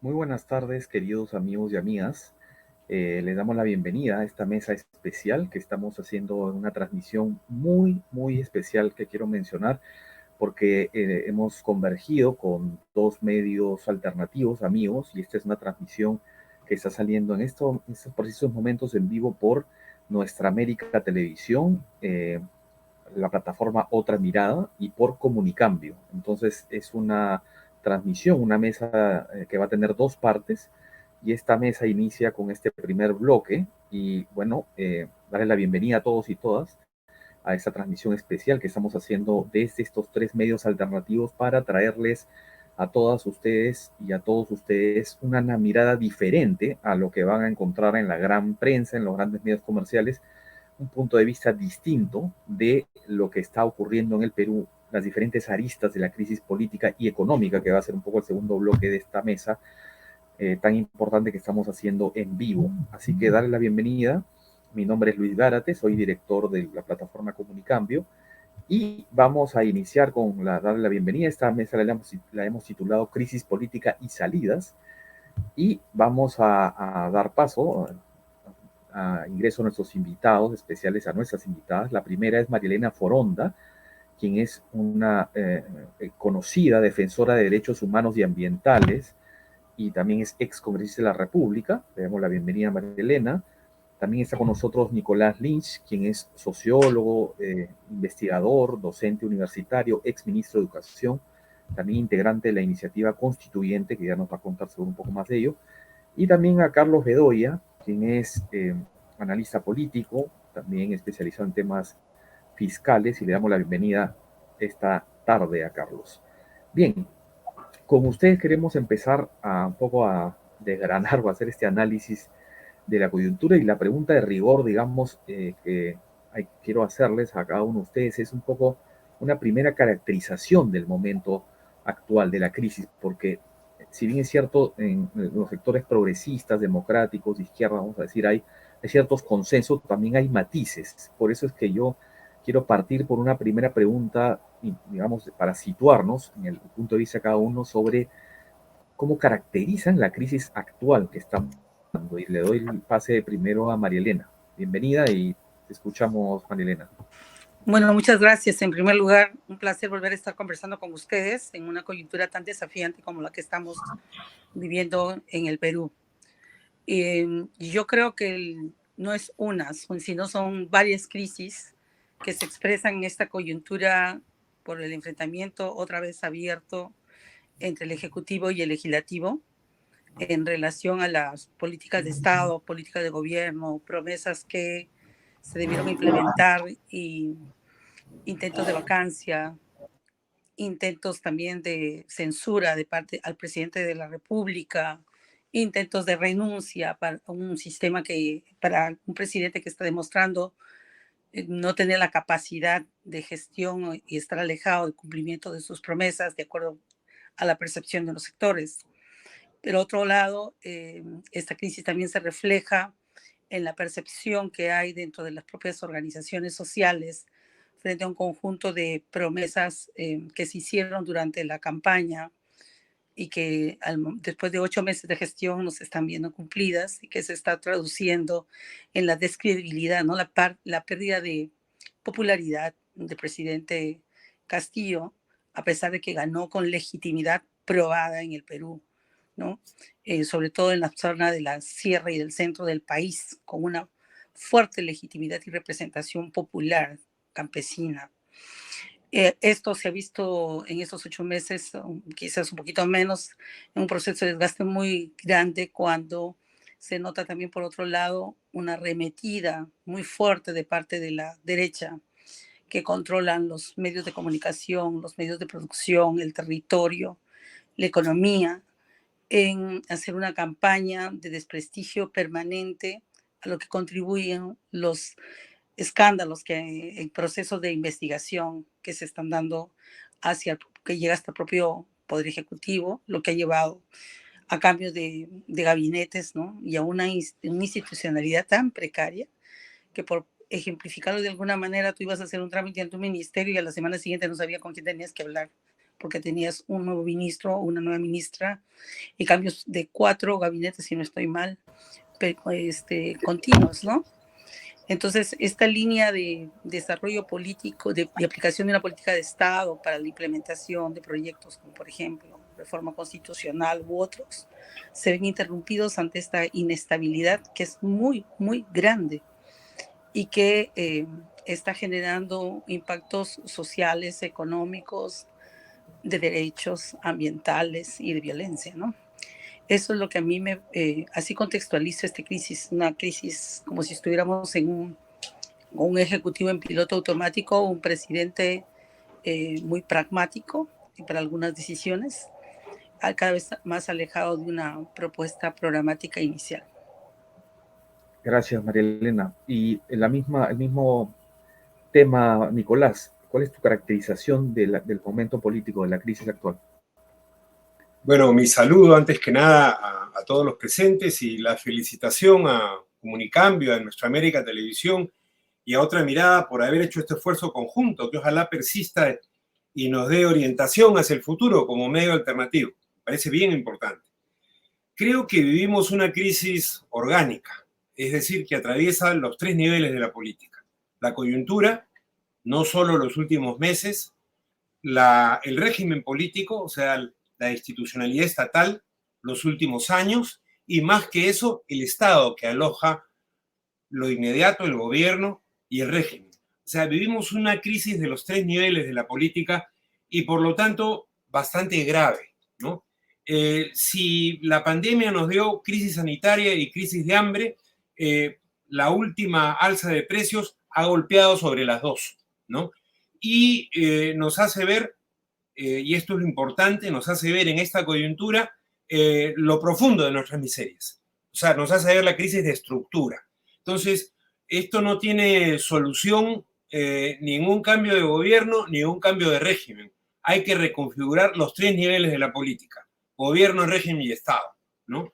Muy buenas tardes, queridos amigos y amigas. Les damos la bienvenida a esta mesa especial que estamos haciendo en una transmisión muy especial que quiero mencionar porque hemos convergido con dos medios alternativos, amigos, y esta es una transmisión que está saliendo en estos precisos momentos en vivo por Nuestra América Televisión, la plataforma Otra Mirada y por Comunicambio. Entonces es una transmisión, una mesa que va a tener dos partes y esta mesa inicia con este primer bloque y bueno, darle la bienvenida a todos y todas a esta transmisión especial que estamos haciendo desde estos tres medios alternativos para traerles a todas ustedes y a todos ustedes una mirada diferente a lo que van a encontrar en la gran prensa, en los grandes medios comerciales, un punto de vista distinto de lo que está ocurriendo en el Perú, las diferentes aristas de la crisis política y económica, que va a ser un poco el segundo bloque de esta mesa tan importante que estamos haciendo en vivo. Así que darle la bienvenida. Mi nombre es Luis Gárate, soy director de la plataforma Comunicambio y vamos a iniciar con darle la bienvenida. Esta mesa la hemos titulado Crisis Política y Salidas y vamos a dar paso a ingreso a nuestros invitados especiales, a nuestras invitadas. La primera es Marielena Foronda, quien es una conocida defensora de derechos humanos y ambientales y también es ex congresista de la República. Le damos la bienvenida a Marielena. También está con nosotros Nicolás Lynch, quien es sociólogo, investigador, docente universitario, ex ministro de Educación, también integrante de la iniciativa constituyente, que ya nos va a contar sobre un poco más de ello. Y también a Carlos Bedoya, quien es analista político, también especializado en temas fiscales, y le damos la bienvenida esta tarde a Carlos. Bien, con ustedes queremos empezar un poco a desgranar o a hacer este análisis de la coyuntura y la pregunta de rigor, digamos, quiero hacerles a cada uno de ustedes es un poco una primera caracterización del momento actual de la crisis, porque si bien es cierto, en los sectores progresistas, democráticos, de izquierda, vamos a decir, hay ciertos consensos, también hay matices. Por eso es que yo quiero partir por una primera pregunta, digamos, para situarnos en el punto de vista de cada uno sobre cómo caracterizan la crisis actual que estamos pasando. Y le doy el pase primero a Marielena. Bienvenida y te escuchamos, Marielena. Bueno, muchas gracias. En primer lugar, un placer volver a estar conversando con ustedes en una coyuntura tan desafiante como la que estamos viviendo en el Perú. Yo creo que no es una, sino son varias crisis que se expresan en esta coyuntura por el enfrentamiento otra vez abierto entre el Ejecutivo y el Legislativo en relación a las políticas de Estado, políticas de gobierno, promesas que se debieron implementar y intentos de vacancia, intentos también de censura de parte al presidente de la República, intentos de renuncia para un sistema para un presidente que está demostrando no tener la capacidad de gestión y estar alejado del cumplimiento de sus promesas de acuerdo a la percepción de los sectores. Por otro lado, esta crisis también se refleja en la percepción que hay dentro de las propias organizaciones sociales frente a un conjunto de promesas que se hicieron durante la campaña y que después de 8 meses de gestión no se están viendo cumplidas y que se está traduciendo en la descredibilidad, ¿no? La pérdida de popularidad del presidente Castillo, a pesar de que ganó con legitimidad probada en el Perú, ¿no? Sobre todo en la zona de la sierra y del centro del país, con una fuerte legitimidad y representación popular campesina. Esto se ha visto en estos 8 meses, quizás un poquito menos, en un proceso de desgaste muy grande cuando se nota también, por otro lado, una arremetida muy fuerte de parte de la derecha que controlan los medios de comunicación, los medios de producción, el territorio, la economía, en hacer una campaña de desprestigio permanente a lo que contribuyen los escándalos en procesos de investigación que se están dando que llega hasta el propio Poder Ejecutivo, lo que ha llevado a cambios de gabinetes, ¿no? Y a una institucionalidad tan precaria que, por ejemplificarlo de alguna manera, tú ibas a hacer un trámite en tu ministerio y a la semana siguiente no sabía con quién tenías que hablar porque tenías un nuevo ministro o una nueva ministra y cambios de 4 gabinetes, si no estoy mal, continuos, ¿no? Entonces, esta línea de desarrollo político, de aplicación de una política de Estado para la implementación de proyectos como, por ejemplo, reforma constitucional u otros, se ven interrumpidos ante esta inestabilidad que es muy, muy grande y que está generando impactos sociales, económicos, de derechos ambientales y de violencia, ¿no? Eso es lo que a mí así contextualizo esta crisis, una crisis como si estuviéramos en un ejecutivo en piloto automático, un presidente muy pragmático para algunas decisiones, cada vez más alejado de una propuesta programática inicial. Gracias, María Elena. Y el mismo tema, Nicolás, ¿cuál es tu caracterización del momento político, de la crisis actual? Bueno, mi saludo antes que nada a todos los presentes y la felicitación a Comunicambio, a Nuestra América Televisión y a Otra Mirada por haber hecho este esfuerzo conjunto que ojalá persista y nos dé orientación hacia el futuro como medio alternativo. Me parece bien importante. Creo que vivimos una crisis orgánica, es decir, que atraviesa los 3 niveles de la política. La coyuntura, no solo los últimos meses, el régimen político, o sea, la institucionalidad estatal, los últimos años, y más que eso, el Estado que aloja lo inmediato, el gobierno y el régimen. O sea, vivimos una crisis de los 3 niveles de la política y por lo tanto bastante grave, ¿no? Si la pandemia nos dio crisis sanitaria y crisis de hambre, la última alza de precios ha golpeado sobre las dos, ¿no? Y nos hace ver, y esto es lo importante, nos hace ver en esta coyuntura lo profundo de nuestras miserias. O sea, nos hace ver la crisis de estructura. Entonces, esto no tiene solución, ningún cambio de gobierno, ningún cambio de régimen. Hay que reconfigurar los 3 niveles de la política: gobierno, régimen y Estado, ¿no?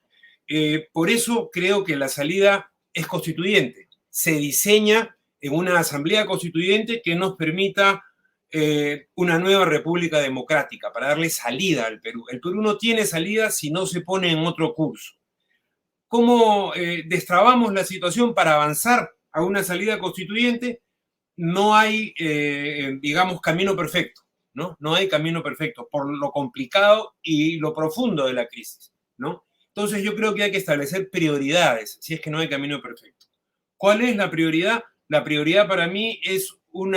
Por eso creo que la salida es constituyente. Se diseña en una asamblea constituyente que nos permita una nueva república democrática para darle salida al Perú. El Perú no tiene salida si no se pone en otro curso. ¿Cómo destrabamos la situación para avanzar a una salida constituyente? No hay, digamos, camino perfecto, ¿no? No hay camino perfecto por lo complicado y lo profundo de la crisis, ¿no? Entonces yo creo que hay que establecer prioridades si es que no hay camino perfecto. ¿Cuál es la prioridad? La prioridad para mí es un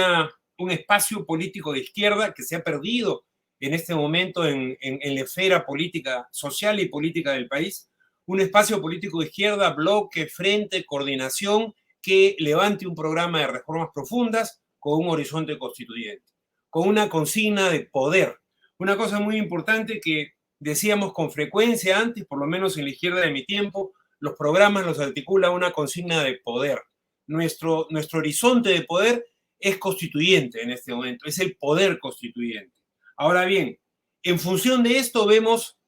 espacio político de izquierda que se ha perdido en este momento en la esfera política, social y política del país. Un espacio político de izquierda, bloque, frente, coordinación, que levante un programa de reformas profundas con un horizonte constituyente, con una consigna de poder. Una cosa muy importante que decíamos con frecuencia antes, por lo menos en la izquierda de mi tiempo, los programas los articula una consigna de poder. Nuestro horizonte de poder es constituyente en este momento, es el poder constituyente. Ahora bien, en función de esto vemos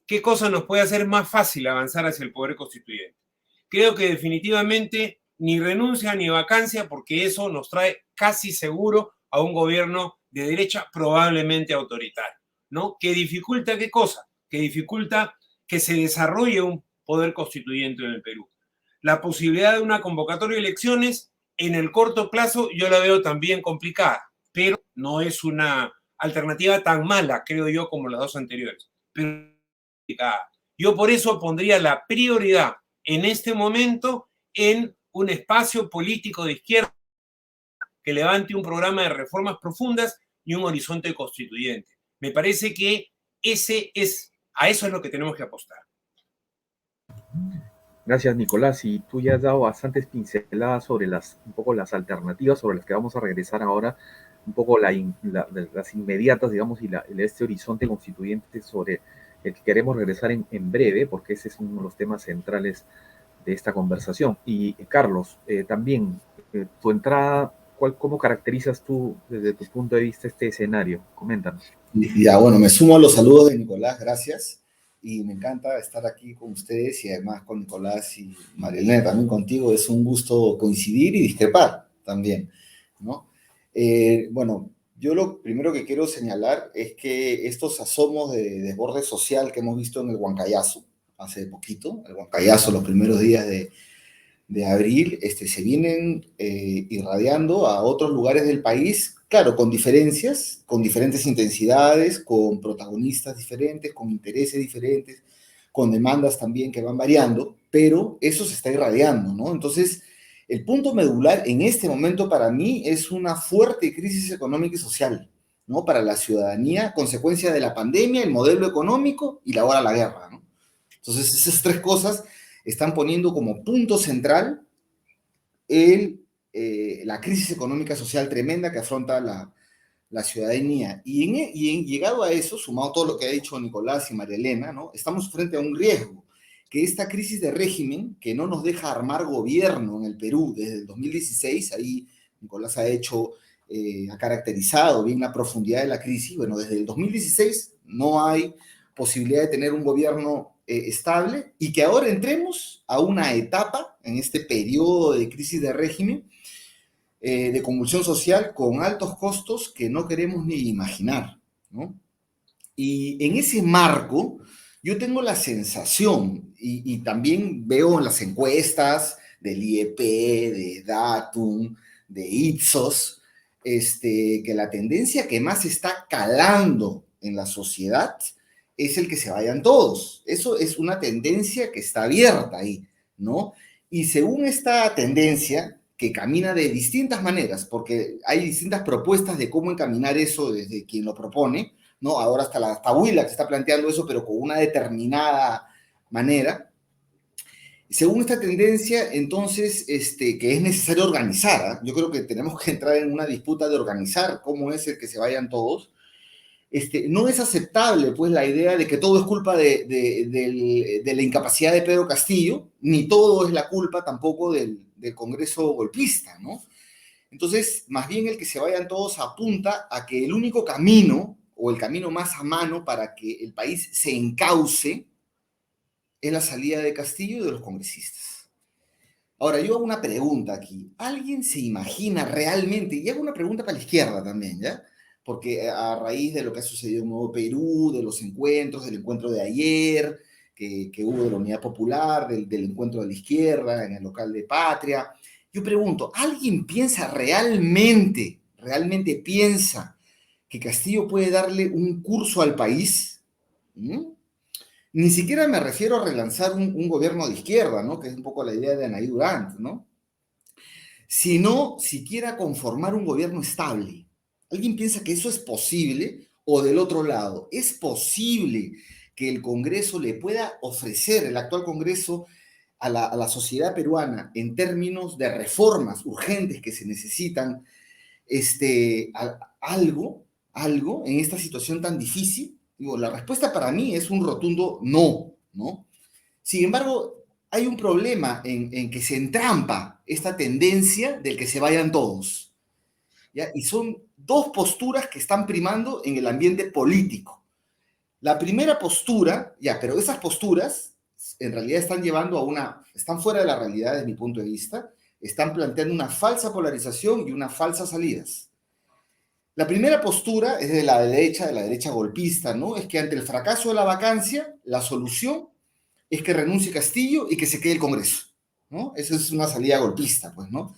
qué cosa nos puede hacer más fácil avanzar hacia el poder constituyente. Creo que definitivamente ni renuncia ni vacancia, porque eso nos trae casi seguro a un gobierno de derecha probablemente autoritario, ¿no? ¿Que dificulta qué cosa? Que dificulta que se desarrolle un poder constituyente en el Perú. La posibilidad de una convocatoria de elecciones en el corto plazo yo la veo también complicada, pero no es una alternativa tan mala, creo yo, como las dos anteriores. Pero yo por eso pondría la prioridad en este momento en un espacio político de izquierda que levante un programa de reformas profundas y un horizonte constituyente. Me parece que a eso es lo que tenemos que apostar. Gracias, Nicolás. Y tú ya has dado bastantes pinceladas sobre un poco las alternativas sobre las que vamos a regresar ahora, un poco las inmediatas, digamos, y este horizonte constituyente sobre el que queremos regresar en breve, porque ese es uno de los temas centrales de esta conversación. Y Carlos, también, tu entrada, ¿cómo caracterizas tú desde tu punto de vista este escenario? Coméntanos. Ya, bueno, me sumo a los saludos de Nicolás, gracias. Y me encanta estar aquí con ustedes y además con Nicolás y Marilena, también contigo. Es un gusto coincidir y discrepar también, ¿no? Bueno, Yo lo primero que quiero señalar es que estos asomos de desborde social que hemos visto en el Huancayazo, hace poquito, el Huancayazo, los primeros días de abril, se vienen irradiando a otros lugares del país, claro, con diferencias, con diferentes intensidades, con protagonistas diferentes, con intereses diferentes, con demandas también que van variando, pero eso se está irradiando, ¿no? Entonces, el punto medular en este momento para mí es una fuerte crisis económica y social, ¿no? Para la ciudadanía, consecuencia de la pandemia, el modelo económico y ahora la guerra, ¿no? Entonces, esas tres cosas están poniendo como punto central la crisis económica social tremenda que afronta la ciudadanía. Y llegado a eso, sumado todo lo que ha dicho Nicolás y María Elena, ¿no? Estamos frente a un riesgo, que esta crisis de régimen, que no nos deja armar gobierno en el Perú desde el 2016, ahí Nicolás ha caracterizado bien la profundidad de la crisis. Bueno, desde el 2016 no hay posibilidad de tener un gobierno estable, y que ahora entremos a una etapa en este periodo de crisis de régimen, de convulsión social con altos costos que no queremos ni imaginar, ¿no? Y en ese marco, yo tengo la sensación, y también veo en las encuestas del IEP, de Datum, de Ipsos, que la tendencia que más está calando en la sociedad es el que se vayan todos. Eso es una tendencia que está abierta ahí, ¿no? Y según esta tendencia, que camina de distintas maneras, porque hay distintas propuestas de cómo encaminar eso desde quien lo propone, ¿no? Ahora hasta Huila que está planteando eso, pero con una determinada manera. Según esta tendencia, entonces, que es necesario organizar, ¿eh? Yo creo que tenemos que entrar en una disputa de organizar cómo es el que se vayan todos. No es aceptable, pues, la idea de que todo es culpa de la incapacidad de Pedro Castillo, ni todo es la culpa tampoco del Congreso golpista, ¿no? Entonces, más bien el que se vayan todos apunta a que el único camino, o el camino más a mano para que el país se encauce, es la salida de Castillo y de los congresistas. Ahora, yo hago una pregunta aquí. ¿Alguien se imagina realmente, y hago una pregunta para la izquierda también, ¿ya? Porque a raíz de lo que ha sucedido en Nuevo Perú, de los encuentros, del encuentro de ayer, que hubo de la Unidad Popular, del encuentro de la izquierda en el local de Patria, yo pregunto, ¿alguien piensa realmente piensa que Castillo puede darle un curso al país? ¿Mm? Ni siquiera me refiero a relanzar un gobierno de izquierda, ¿no? Que es un poco la idea de Anaí Durant, ¿no? Sino siquiera conformar un gobierno estable. ¿Alguien piensa que eso es posible? O del otro lado, ¿es posible que el Congreso le pueda ofrecer, el actual Congreso, a la sociedad peruana, en términos de reformas urgentes que se necesitan, algo en esta situación tan difícil? Digo, la respuesta para mí es un rotundo no, ¿no? Sin embargo, hay un problema en que se entrampa esta tendencia del que se vayan todos, ¿ya? Y son dos posturas que están primando en el ambiente político. La primera postura, ya, pero esas posturas en realidad están fuera de la realidad desde mi punto de vista, están planteando una falsa polarización y unas falsas salidas. La primera postura es de la derecha golpista, ¿no? Es que ante el fracaso de la vacancia, la solución es que renuncie Castillo y que se quede el Congreso, ¿no? Esa es una salida golpista, pues, ¿no?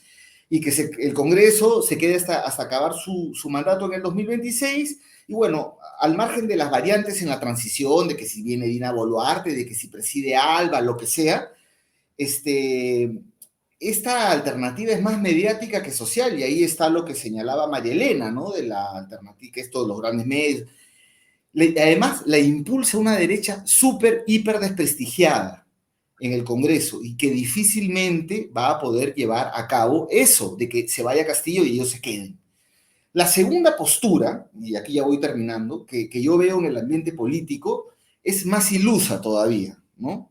Y que el Congreso se quede hasta acabar su mandato en el 2026, y bueno, al margen de las variantes en la transición, de que si viene Dina Boluarte, de que si preside Alba, lo que sea, esta alternativa es más mediática que social, y ahí está lo que señalaba María Elena, ¿no? De la alternativa, que esto de los grandes medios. Además, la impulsa una derecha súper, hiper desprestigiada en el Congreso, y que difícilmente va a poder llevar a cabo eso, de que se vaya Castillo y ellos se queden. La segunda postura, y aquí ya voy terminando, que yo veo en el ambiente político, es más ilusa todavía, ¿no?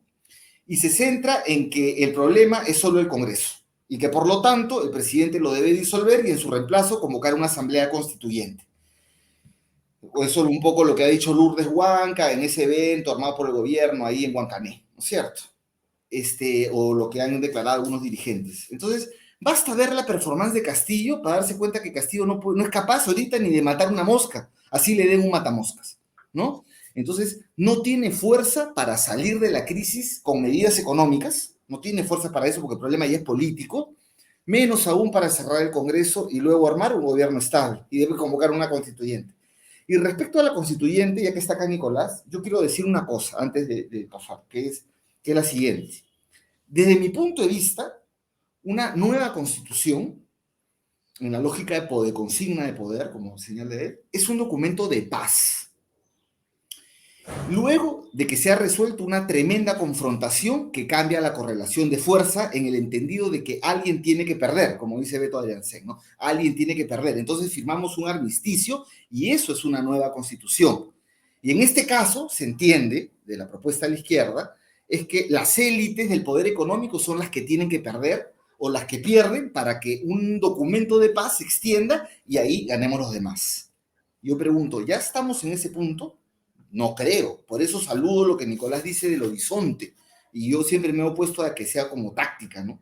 Y se centra en que el problema es solo el Congreso, y que por lo tanto el presidente lo debe disolver y en su reemplazo convocar una asamblea constituyente. O eso es un poco lo que ha dicho Lourdes Huanca en ese evento armado por el gobierno ahí en Huancané, ¿no es cierto? O lo que han declarado algunos dirigentes. Entonces, Basta ver la performance de Castillo para darse cuenta que Castillo no es capaz ahorita ni de matar una mosca, así le den un matamoscas, ¿no? Entonces, no tiene fuerza para salir de la crisis con medidas económicas, no tiene fuerza para eso porque el problema ya es político, menos aún para cerrar el Congreso y luego armar un gobierno estable y debe convocar una constituyente. Y respecto a la constituyente, ya que está acá Nicolás, yo quiero decir una cosa antes de pasar, que es la siguiente. Desde mi punto de vista, una nueva constitución, en la lógica de consigna de poder, como señala él, es un documento de paz. Luego de que se ha resuelto una tremenda confrontación que cambia la correlación de fuerza en el entendido de que alguien tiene que perder, como dice Beto Adriansen, ¿no? Alguien tiene que perder. Entonces firmamos un armisticio y eso es una nueva constitución. Y en este caso se entiende, de la propuesta de la izquierda, es que las élites del poder económico son las que tienen que perder o las que pierden para que un documento de paz se extienda y ahí ganemos los demás. Yo pregunto, ¿ya estamos en ese punto? No creo. Por eso saludo lo que Nicolás dice del horizonte. Y yo siempre me he opuesto a que sea como táctica, ¿no?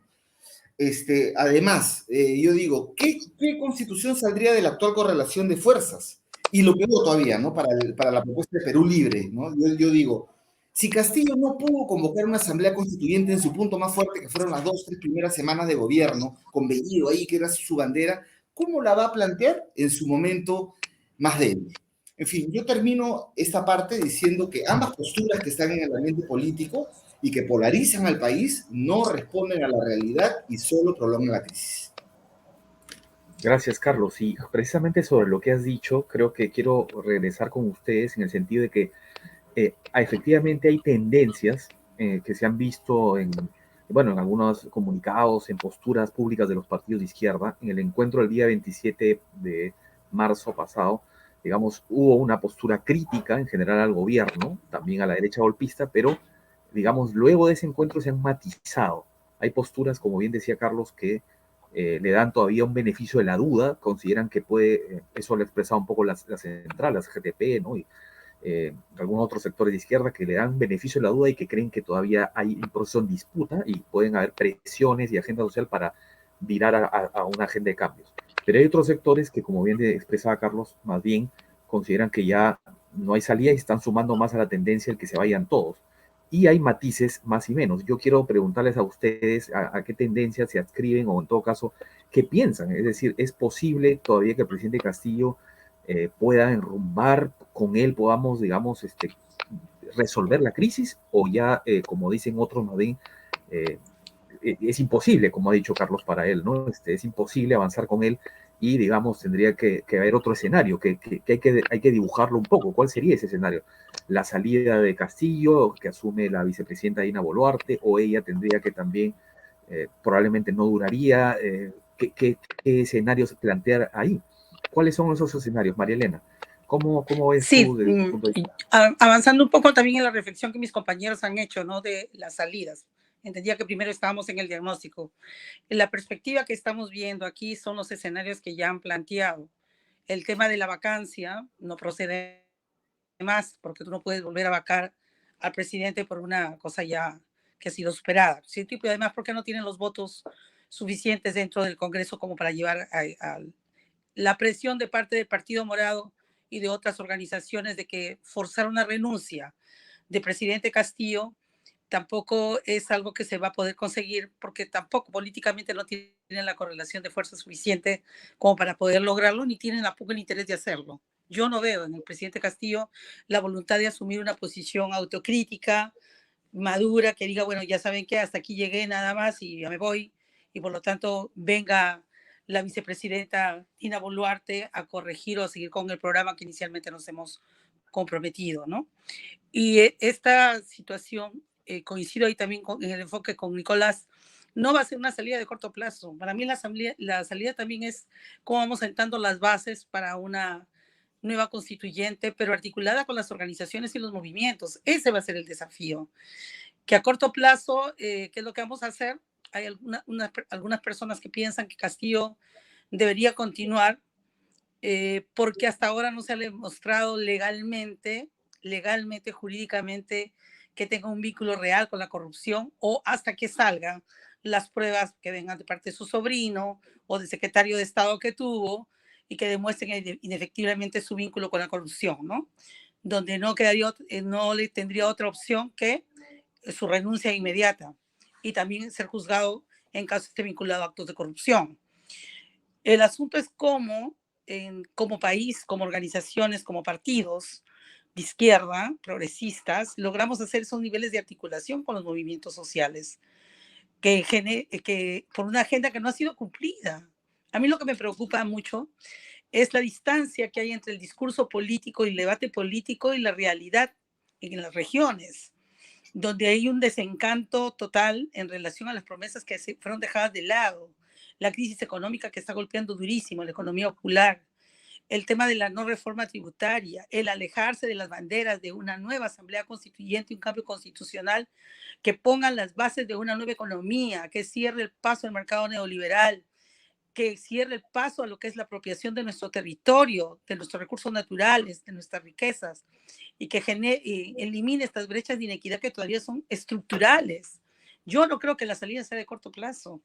Además, yo digo, ¿qué constitución saldría de la actual correlación de fuerzas? Y lo peor todavía, ¿no? Para la propuesta de Perú Libre, ¿no? Yo digo, si Castillo no pudo convocar una asamblea constituyente en su punto más fuerte, que fueron las 2-3 primeras semanas de gobierno, con Bellido ahí, que era su bandera, ¿cómo la va a plantear en su momento más débil? En fin, yo termino esta parte diciendo que ambas posturas que están en el ambiente político y que polarizan al país no responden a la realidad y solo prolongan la crisis. Gracias, Carlos. Y precisamente sobre lo que has dicho, creo que quiero regresar con ustedes en el sentido de que efectivamente hay tendencias que se han visto en algunos comunicados, en posturas públicas de los partidos de izquierda. En el encuentro del día 27 de marzo pasado, digamos, hubo una postura crítica en general al gobierno, también a la derecha golpista, pero, digamos, luego de ese encuentro se han matizado. Hay posturas, como bien decía Carlos, que le dan todavía un beneficio de la duda, consideran que puede, eso lo ha expresado un poco las centrales, GTP, ¿no? Y algunos otros sectores de izquierda que le dan beneficio de la duda y que creen que todavía hay un proceso en disputa y pueden haber presiones y agenda social para virar a una agenda de cambios. Pero hay otros sectores que, como bien expresaba Carlos, más bien consideran que ya no hay salida y están sumando más a la tendencia el que se vayan todos. Y hay matices más y menos. Yo quiero preguntarles a ustedes a qué tendencias se adscriben o en todo caso, qué piensan. Es decir, ¿es posible todavía que el presidente Castillo pueda enrumbar, con él podamos, digamos, resolver la crisis, o ya, como dicen otros, más bien, es imposible, como ha dicho Carlos, para él, ¿no? Es imposible avanzar con él y, digamos, tendría que haber otro escenario, que hay que dibujarlo un poco. ¿Cuál sería ese escenario? La salida de Castillo, que asume la vicepresidenta Dina Boluarte, o ella tendría que también, probablemente no duraría. ¿Qué escenarios plantear ahí? ¿Cuáles son esos escenarios, María Elena? ¿Cómo ves tú desde tu punto de vista? Avanzando un poco también en la reflexión que mis compañeros han hecho, ¿no? De las salidas. Entendía que primero estábamos en el diagnóstico. En la perspectiva que estamos viendo aquí son los escenarios que ya han planteado. El tema de la vacancia no procede más, porque tú no puedes volver a vacar al presidente por una cosa ya que ha sido superada. Sí, y además porque no tienen los votos suficientes dentro del Congreso como para llevar a la presión de parte del Partido Morado y de otras organizaciones de que forzar una renuncia de presidente Castillo tampoco es algo que se va a poder conseguir, porque tampoco políticamente no tienen la correlación de fuerza suficiente como para poder lograrlo, ni tienen tampoco el interés de hacerlo. Yo no veo en el presidente Castillo la voluntad de asumir una posición autocrítica, madura, que diga, bueno, ya saben que hasta aquí llegué nada más y ya me voy, y por lo tanto venga la vicepresidenta Dina Boluarte a corregir o a seguir con el programa que inicialmente nos hemos comprometido, ¿no? Y esta situación, coincido ahí también en el enfoque con Nicolás, no va a ser una salida de corto plazo. Para mí la salida también es cómo vamos sentando las bases para una nueva constituyente, pero articulada con las organizaciones y los movimientos. Ese va a ser el desafío. Que a corto plazo, ¿qué es lo que vamos a hacer? Hay algunas personas que piensan que Castillo debería continuar porque hasta ahora no se ha demostrado legalmente, jurídicamente, que tenga un vínculo real con la corrupción o hasta que salgan las pruebas que vengan de parte de su sobrino o del secretario de Estado que tuvo y que demuestren inefectivamente su vínculo con la corrupción, ¿no? Donde no le tendría otra opción que su renuncia inmediata y también ser juzgado en caso esté vinculado a actos de corrupción. El asunto es cómo, como país, como organizaciones, como partidos de izquierda, progresistas, logramos hacer esos niveles de articulación con los movimientos sociales, que por una agenda que no ha sido cumplida. A mí lo que me preocupa mucho es la distancia que hay entre el discurso político y el debate político y la realidad en las regiones, donde hay un desencanto total en relación a las promesas que fueron dejadas de lado, la crisis económica que está golpeando durísimo la economía popular, el tema de la no reforma tributaria, el alejarse de las banderas de una nueva asamblea constituyente y un cambio constitucional que pongan las bases de una nueva economía, que cierre el paso al mercado neoliberal, que cierre el paso a lo que es la apropiación de nuestro territorio, de nuestros recursos naturales, de nuestras riquezas, y que elimine estas brechas de inequidad que todavía son estructurales. Yo no creo que la salida sea de corto plazo.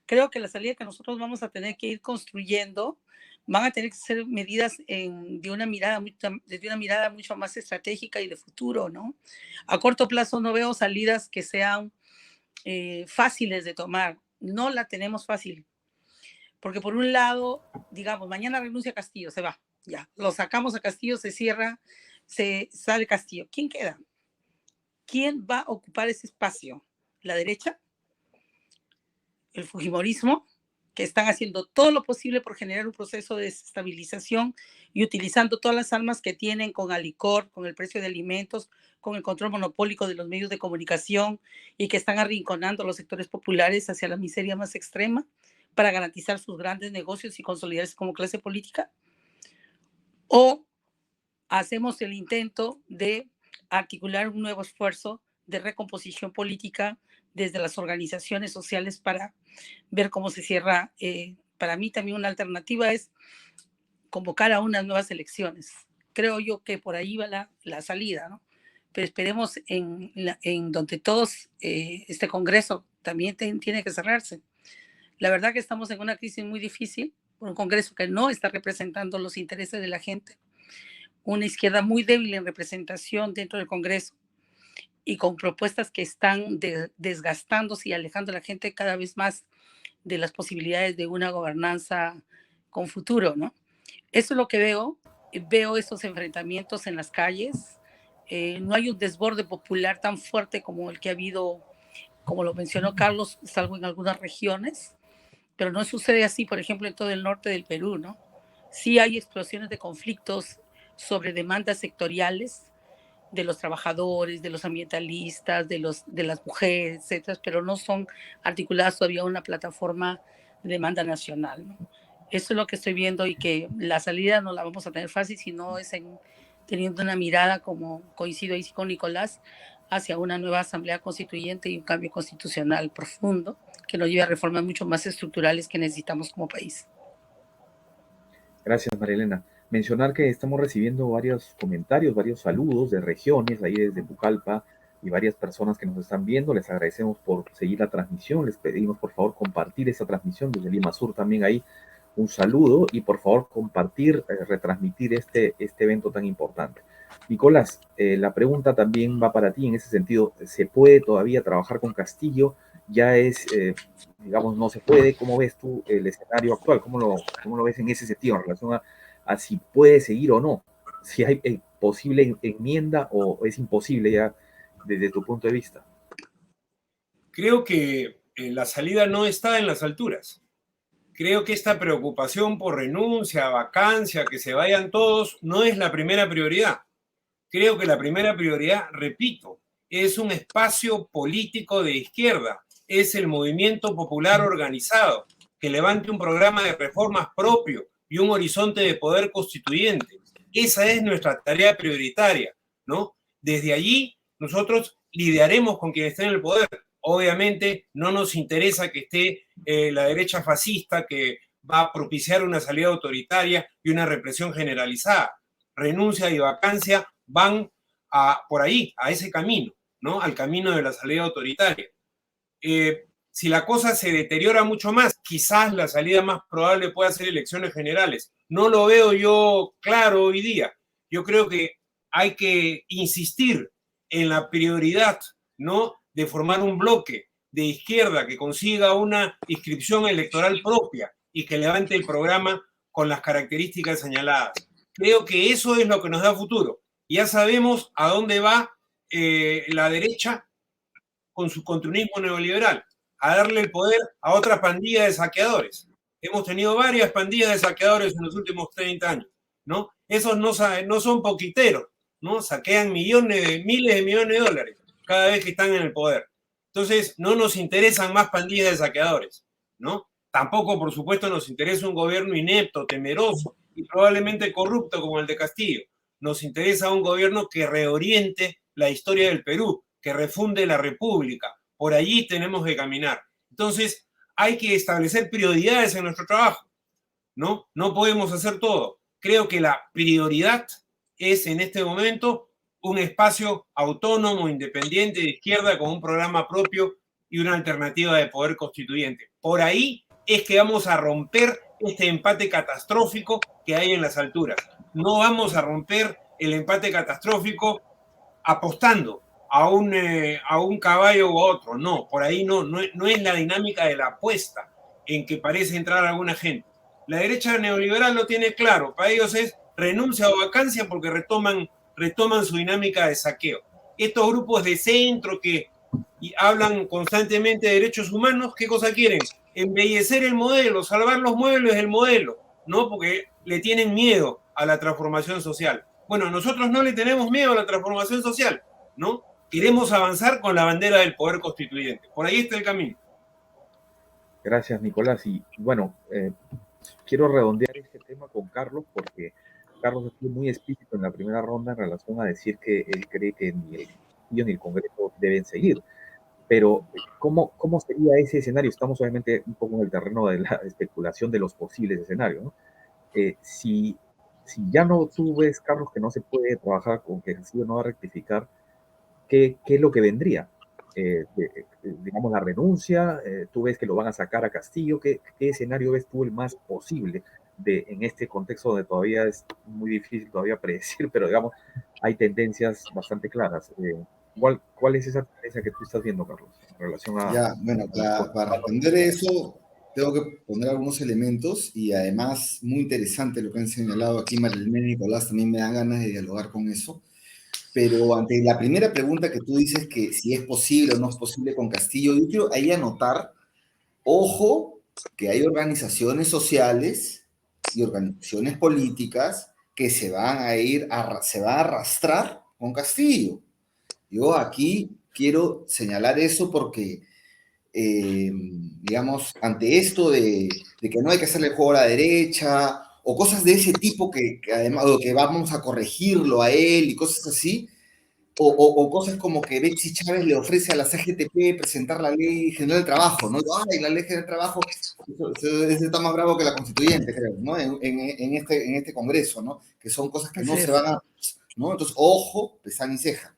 Creo que la salida que nosotros vamos a tener que ir construyendo van a tener que ser medidas desde una mirada mucho más estratégica y de futuro, ¿no? A corto plazo no veo salidas que sean fáciles de tomar. No la tenemos fácil. Porque por un lado, digamos, mañana renuncia Castillo, se va, ya, lo sacamos a Castillo, se cierra, se sale Castillo. ¿Quién queda? ¿Quién va a ocupar ese espacio? ¿La derecha? ¿El fujimorismo? Que están haciendo todo lo posible por generar un proceso de desestabilización y utilizando todas las armas que tienen con Alicor, con el precio de alimentos, con el control monopólico de los medios de comunicación y que están arrinconando a los sectores populares hacia la miseria más extrema para garantizar sus grandes negocios y consolidarse como clase política? ¿O hacemos el intento de articular un nuevo esfuerzo de recomposición política desde las organizaciones sociales para ver cómo se cierra? Para mí también una alternativa es convocar a unas nuevas elecciones. Creo yo que por ahí va la salida, ¿no? Pero esperemos en donde todos, este Congreso también tiene que cerrarse. La verdad que estamos en una crisis muy difícil, un Congreso que no está representando los intereses de la gente, una izquierda muy débil en representación dentro del Congreso y con propuestas que están desgastándose y alejando a la gente cada vez más de las posibilidades de una gobernanza con futuro, ¿no? Eso es lo que veo esos enfrentamientos en las calles, no hay un desborde popular tan fuerte como el que ha habido, como lo mencionó Carlos, salvo en algunas regiones, pero no sucede así, por ejemplo, en todo el norte del Perú, ¿no? Sí hay explosiones de conflictos sobre demandas sectoriales de los trabajadores, de los ambientalistas, de las mujeres, etcétera, pero no son articuladas todavía a una plataforma de demanda nacional, ¿no? Eso es lo que estoy viendo y que la salida no la vamos a tener fácil, sino es teniendo una mirada, como coincido ahí con Nicolás, hacia una nueva asamblea constituyente y un cambio constitucional profundo que nos lleve a reformas mucho más estructurales que necesitamos como país. Gracias, María Elena. Mencionar que estamos recibiendo varios comentarios, varios saludos de regiones, ahí desde Pucallpa, y varias personas que nos están viendo. Les agradecemos por seguir la transmisión. Les pedimos, por favor, compartir esta transmisión desde Lima Sur también ahí. Un saludo y, por favor, compartir, retransmitir este evento tan importante. Nicolás, la pregunta también va para ti en ese sentido. ¿Se puede todavía trabajar con Castillo? Ya es, digamos, no se puede. ¿Cómo ves tú el escenario actual? ¿Cómo lo ves en ese sentido en relación a si puede seguir o no? Si hay posible enmienda o es imposible ya desde tu punto de vista. Creo que la salida no está en las alturas. Creo que esta preocupación por renuncia, vacancia, que se vayan todos, no es la primera prioridad. Creo que la primera prioridad, repito, es un espacio político de izquierda, es el movimiento popular organizado, que levante un programa de reformas propio y un horizonte de poder constituyente. Esa es nuestra tarea prioritaria, ¿no? Desde allí, nosotros lidiaremos con quienes estén en el poder. Obviamente, no nos interesa que esté la derecha fascista que va a propiciar una salida autoritaria y una represión generalizada. Renuncia y vacancia van por ahí, a ese camino. ¿no? Al camino de la salida autoritaria. Si la cosa se deteriora mucho más, quizás la salida más probable pueda ser elecciones generales. No lo veo yo claro hoy día. Yo creo que hay que insistir en la prioridad, ¿no?, de formar un bloque de izquierda que consiga una inscripción electoral propia y que levante el programa con las características señaladas. Creo que eso es lo que nos da futuro. Ya sabemos a dónde va la derecha con su continuismo neoliberal, a darle el poder a otra pandilla de saqueadores. Hemos tenido varias pandillas de saqueadores en los últimos 30 años, ¿no? Esos no son poquiteros, ¿no? Saquean miles de millones de dólares cada vez que están en el poder. Entonces, no nos interesan más pandillas de saqueadores, ¿no? Tampoco, por supuesto, nos interesa un gobierno inepto, temeroso y probablemente corrupto como el de Castillo. Nos interesa un gobierno que reoriente la historia del Perú, que refunde la República. Por allí tenemos que caminar. Entonces, hay que establecer prioridades en nuestro trabajo, ¿no? No podemos hacer todo. Creo que la prioridad es en este momento un espacio autónomo, independiente, de izquierda, con un programa propio y una alternativa de poder constituyente. Por ahí es que vamos a romper este empate catastrófico que hay en las alturas. No vamos a romper el empate catastrófico apostando a un caballo u otro. No, por ahí no es la dinámica de la apuesta en que parece entrar alguna gente. La derecha neoliberal lo tiene claro. Para ellos es renuncia o vacancia porque retoman su dinámica de saqueo. Estos grupos de centro que hablan constantemente de derechos humanos, ¿qué cosa quieren? Embellecer el modelo, salvar los muebles del modelo, ¿no? Porque le tienen miedo a la transformación social. Bueno, nosotros no le tenemos miedo a la transformación social, ¿no? Queremos avanzar con la bandera del poder constituyente. Por ahí está el camino. Gracias, Nicolás. Y bueno, quiero redondear este tema con Carlos, porque Carlos estuvo muy explícito en la primera ronda en relación a decir que él cree que ni el Castillo ni el Congreso deben seguir. Pero, ¿cómo sería ese escenario? Estamos obviamente un poco en el terreno de la especulación de los posibles escenarios, ¿no? Si ya no tú ves, Carlos, que no se puede trabajar con que Castillo no va a rectificar, ¿qué es lo que vendría? Digamos, la renuncia, tú ves que lo van a sacar a Castillo, ¿qué escenario ves tú el más posible en este contexto donde todavía es muy difícil todavía predecir, pero digamos, hay tendencias bastante claras? ¿Cuál es esa tendencia que tú estás viendo, Carlos, en relación a... Ya, bueno, para responder eso, tengo que poner algunos elementos y además, muy interesante lo que han señalado aquí Marilena y Nicolás, también me dan ganas de dialogar con eso. Pero ante la primera pregunta que tú dices que si es posible o no es posible con Castillo, yo quiero ahí anotar, ojo, que hay organizaciones sociales y organizaciones políticas que se van a arrastrar con Castillo. Yo aquí quiero señalar eso porque, digamos, ante esto de que no hay que hacerle juego a la derecha, o cosas de ese tipo que además, o que vamos a corregirlo a él y cosas así, o cosas como que Betsy Chávez le ofrece a la CGTP presentar la ley general del trabajo, ¿no? Ay, la ley general del trabajo, eso está más bravo que la constituyente, creo, ¿no? En este congreso, ¿no? Que son cosas que no se van a, ¿no? Entonces, ojo, pestaña y ceja.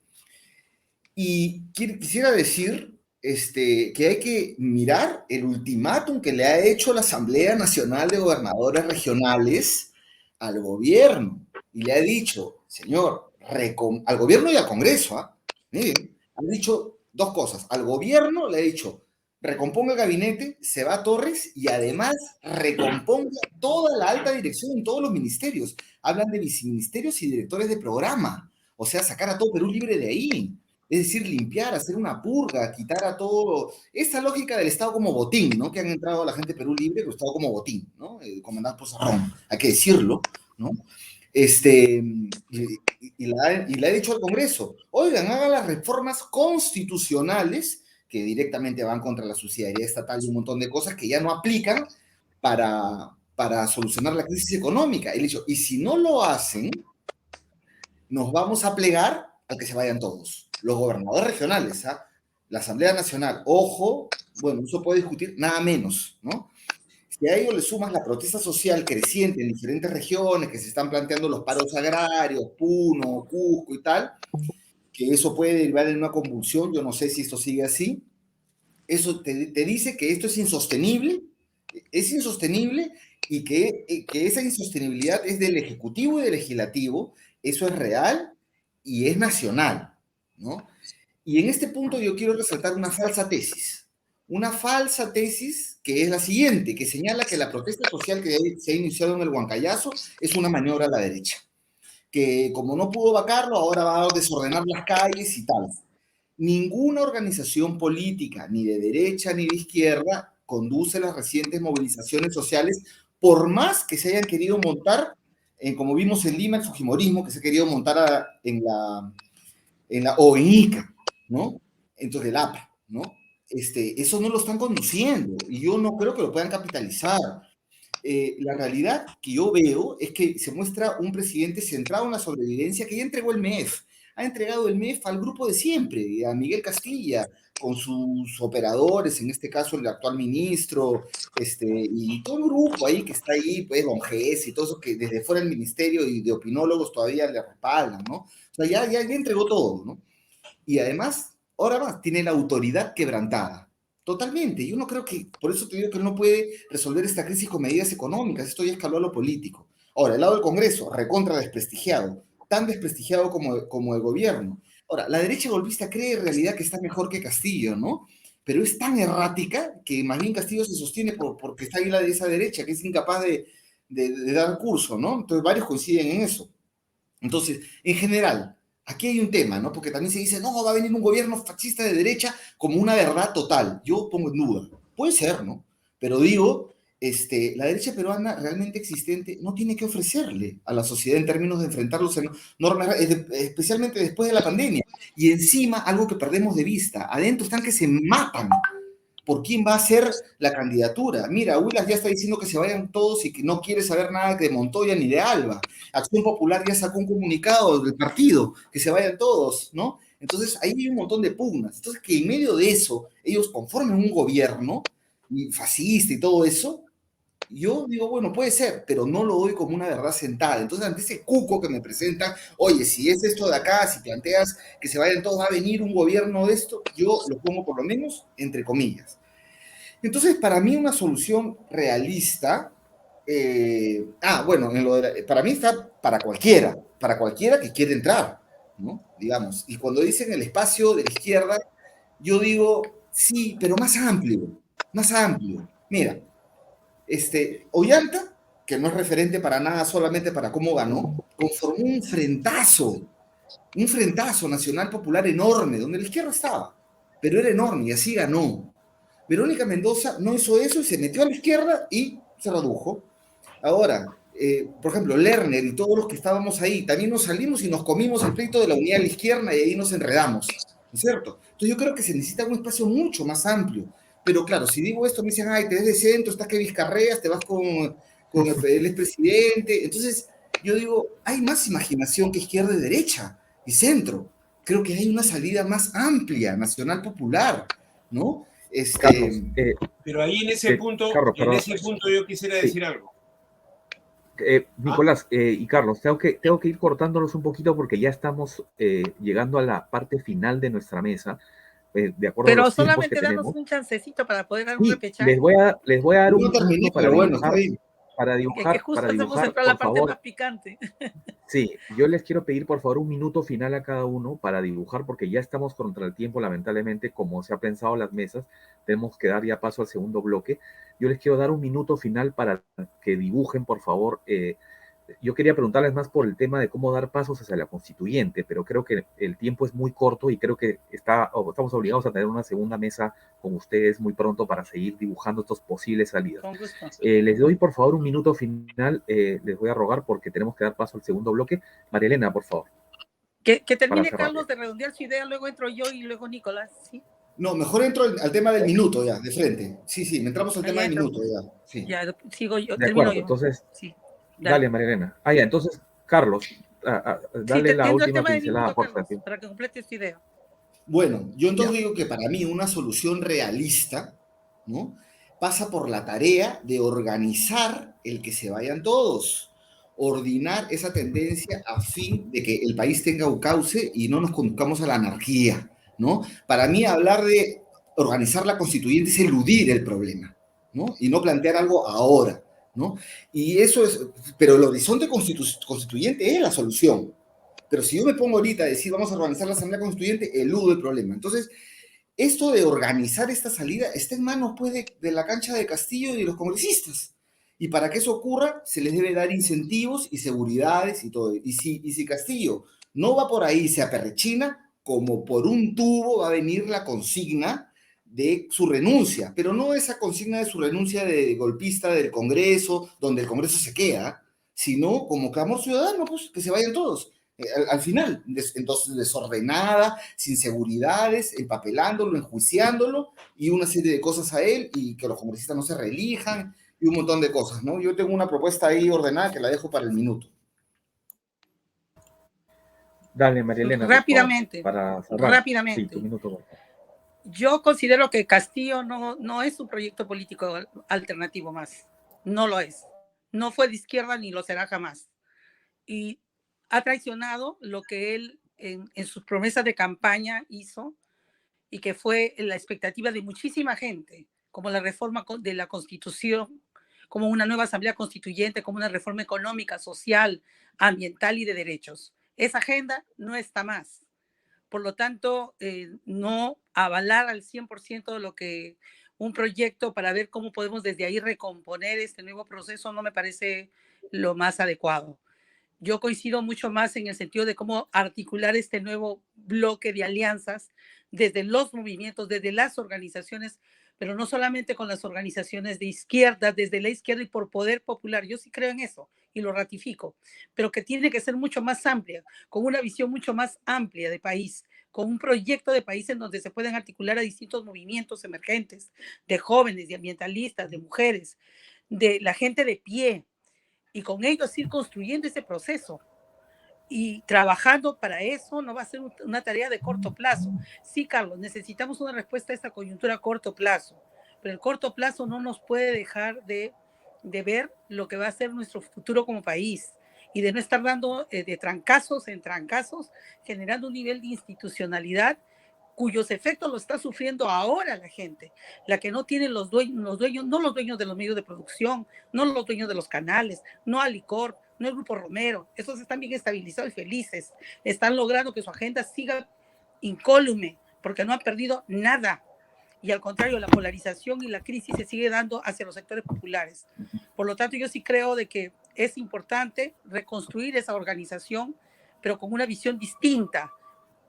Y quisiera decir que hay que mirar el ultimátum que le ha hecho la Asamblea Nacional de Gobernadores Regionales al gobierno. Y le ha dicho, señor, al gobierno y al Congreso, miren, han dicho dos cosas. Al gobierno le ha dicho, recomponga el gabinete, se va a Torres y además recomponga toda la alta dirección en todos los ministerios. Hablan de viceministerios y directores de programa. O sea, sacar a todo Perú Libre de ahí. Es decir, limpiar, hacer una purga, quitar a todo. Esa lógica del Estado como botín, ¿no? Que han entrado la gente de Perú Libre, pero Estado como botín, ¿no? Comandado por Sarrón, hay que decirlo, ¿no? Y le ha dicho al Congreso, oigan, hagan las reformas constitucionales que directamente van contra la subsidiariedad estatal y un montón de cosas que ya no aplican para solucionar la crisis económica. Él ha dicho, y si no lo hacen, nos vamos a plegar a que se vayan todos. Los gobernadores regionales, la Asamblea Nacional, ojo, bueno, eso puede discutir nada menos, ¿no? Si a ello le sumas la protesta social creciente en diferentes regiones que se están planteando los paros agrarios, Puno, Cusco y tal, que eso puede derivar en una convulsión. Yo no sé si esto sigue así. Eso te dice que esto es insostenible y que esa insostenibilidad es del Ejecutivo y del Legislativo. Eso es real y es nacional, ¿no? Y en este punto yo quiero resaltar una falsa tesis que es la siguiente, que señala que la protesta social que se ha iniciado en el Huancayazo es una maniobra a la derecha, que como no pudo vacarlo, ahora va a desordenar las calles y tal. Ninguna organización política, ni de derecha ni de izquierda, conduce las recientes movilizaciones sociales, por más que se hayan querido montar, como vimos en Lima, el fujimorismo, que se ha querido montar o en Ica, ¿no? Entonces, el APRA, ¿no? Eso no lo están conduciendo y yo no creo que lo puedan capitalizar. La realidad que yo veo es que se muestra un presidente centrado en la sobrevivencia que ya entregó el MEF. Ha entregado el MEF al grupo de siempre, a Miguel Castilla, con sus operadores, en este caso el actual ministro, y todo el grupo ahí que está ahí, pues, Don Gess y todo eso que desde fuera del ministerio y de opinólogos todavía le respaldan, ¿no? O sea, ya entregó todo, ¿no? Y además, ahora más, tiene la autoridad quebrantada. Totalmente. Yo no creo que, por eso te digo que él no puede resolver esta crisis con medidas económicas. Esto ya escaló a lo político. Ahora, el lado del Congreso, recontra desprestigiado. Tan desprestigiado como el gobierno. Ahora, la derecha golpista cree en realidad que está mejor que Castillo, ¿no? Pero es tan errática que más bien Castillo se sostiene porque está ahí la de esa derecha, que es incapaz de dar curso, ¿no? Entonces, varios coinciden en eso. Entonces, en general, aquí hay un tema, ¿no? Porque también se dice, no, va a venir un gobierno fascista de derecha como una verdad total. Yo pongo en duda. Puede ser, ¿no? Pero digo, la derecha peruana realmente existente no tiene que ofrecerle a la sociedad en términos de enfrentar los normas, especialmente después de la pandemia. Y encima, algo que perdemos de vista, adentro están que se matan por quién va a ser la candidatura. Mira, Huilas ya está diciendo que se vayan todos y que no quiere saber nada de Montoya ni de Alba. Acción Popular ya sacó un comunicado del partido, que se vayan todos, ¿no? Entonces, ahí hay un montón de pugnas. Entonces, que en medio de eso ellos conformen un gobierno fascista y todo eso, yo digo, bueno, puede ser, pero no lo doy como una verdad sentada. Entonces, ante ese cuco que me presentan, oye, si es esto de acá, si planteas que se vayan todos, va a venir un gobierno de esto, yo lo pongo por lo menos entre comillas. Entonces, para mí una solución realista, bueno, para mí está para cualquiera que quiera entrar, ¿no? Digamos, y cuando dicen el espacio de la izquierda, yo digo, sí, pero más amplio, más amplio. Mira, Ollanta, que no es referente para nada, solamente para cómo ganó, conformó un frentazo nacional popular enorme, donde la izquierda estaba, pero era enorme y así ganó. Verónica Mendoza no hizo eso y se metió a la izquierda y se redujo. Ahora, por ejemplo, Lerner y todos los que estábamos ahí, también nos salimos y nos comimos el pleito de la unidad de la izquierda y ahí nos enredamos, ¿no es cierto? Entonces yo creo que se necesita un espacio mucho más amplio. Pero claro, si digo esto me dicen, ay, te ves de centro, estás que Vizcarreas, te vas con el expresidente. Entonces yo digo, hay más imaginación que izquierda y derecha y centro. Creo que hay una salida más amplia, nacional popular, ¿no? Carlos, Pero ahí en ese punto, Carlos, yo quisiera decir algo. Nicolás y Carlos, tengo que ir cortándolos un poquito porque ya estamos llegando a la parte final de nuestra mesa, de acuerdo a los tiempos que tenemos. Pero solamente danos un chancecito para poder dar un repechaje. Les voy a dar un minuto para dibujar, que justo estamos entrando a la parte más picante. Sí, yo les quiero pedir por favor un minuto final a cada uno para dibujar, porque ya estamos contra el tiempo, lamentablemente, como se ha pensado las mesas, tenemos que dar ya paso al segundo bloque. Yo les quiero dar un minuto final para que dibujen, por favor. Yo quería preguntarles más por el tema de cómo dar pasos hacia la constituyente, pero creo que el tiempo es muy corto y creo que estamos obligados a tener una segunda mesa con ustedes muy pronto para seguir dibujando estos posibles salidas. Les doy por favor un minuto final, les voy a rogar porque tenemos que dar paso al segundo bloque. María Elena, por favor. Que termine Carlos de redondear su idea, luego entro yo y luego Nicolás, ¿sí? No, mejor entro al tema del minuto ya, de frente. Sí, me entramos al tema del minuto ya. Sí. Ya, sigo yo, de termino acuerdo, yo. Entonces, sí. Dale, María Elena. Ya, entonces, Carlos, dale la última pincelada, por favor. Para que complete tu idea. Bueno, yo entonces digo que para mí una solución realista, ¿no?, pasa por la tarea de organizar el que se vayan todos. ordenar esa tendencia a fin de que el país tenga un cauce y no nos conduzcamos a la anarquía, ¿no? Para mí hablar de organizar la constituyente es eludir el problema, ¿no? Y no plantear algo ahora, ¿no? Y eso es, pero el horizonte constituyente es la solución. Pero si yo me pongo ahorita a decir vamos a organizar la Asamblea Constituyente, eludo el problema. Entonces, esto de organizar esta salida está en manos pues, de la cancha de Castillo y de los congresistas. Y para que eso ocurra, se les debe dar incentivos y seguridades y todo. Y si Castillo no va por ahí, se aperrechina, como por un tubo va a venir la consigna de su renuncia, pero no esa consigna de su renuncia de golpista del Congreso, donde el Congreso se queda, sino como clamor ciudadano, pues que se vayan todos. Al final, entonces desordenada, sin seguridades, empapelándolo, enjuiciándolo y una serie de cosas a él y que los congresistas no se reelijan y un montón de cosas, ¿no? Yo tengo una propuesta ahí ordenada que la dejo para el minuto. Dale, María Elena. Rápidamente. Para cerrar. Rápidamente. Sí, tu minuto. Yo considero que Castillo no es un proyecto político alternativo más. No lo es. No fue de izquierda ni lo será jamás. Y ha traicionado lo que él en sus promesas de campaña hizo y que fue la expectativa de muchísima gente, como la reforma de la Constitución, como una nueva asamblea constituyente, como una reforma económica, social, ambiental y de derechos. Esa agenda no está más. Por lo tanto, no avalar al 100% lo que un proyecto para ver cómo podemos desde ahí recomponer este nuevo proceso no me parece lo más adecuado. Yo coincido mucho más en el sentido de cómo articular este nuevo bloque de alianzas desde los movimientos, desde las organizaciones, pero no solamente con las organizaciones de izquierda, desde la izquierda y por poder popular. Yo sí creo en eso y lo ratifico, pero que tiene que ser mucho más amplia, con una visión mucho más amplia de país, con un proyecto de país en donde se pueden articular a distintos movimientos emergentes, de jóvenes, de ambientalistas, de mujeres, de la gente de pie, y con ellos ir construyendo ese proceso y trabajando para eso. No va a ser una tarea de corto plazo. Sí, Carlos, necesitamos una respuesta a esta coyuntura a corto plazo, pero el corto plazo no nos puede dejar de ver lo que va a ser nuestro futuro como país y de no estar dando de trancazos en trancazos, generando un nivel de institucionalidad cuyos efectos lo está sufriendo ahora la gente, la que no tiene los dueños, no los dueños de los medios de producción, no los dueños de los canales, no Alicorp, no el Grupo Romero. Esos están bien estabilizados y felices, están logrando que su agenda siga incólume, porque no han perdido nada. Y al contrario, la polarización y la crisis se sigue dando hacia los sectores populares. Por lo tanto, yo sí creo de que es importante reconstruir esa organización, pero con una visión distinta,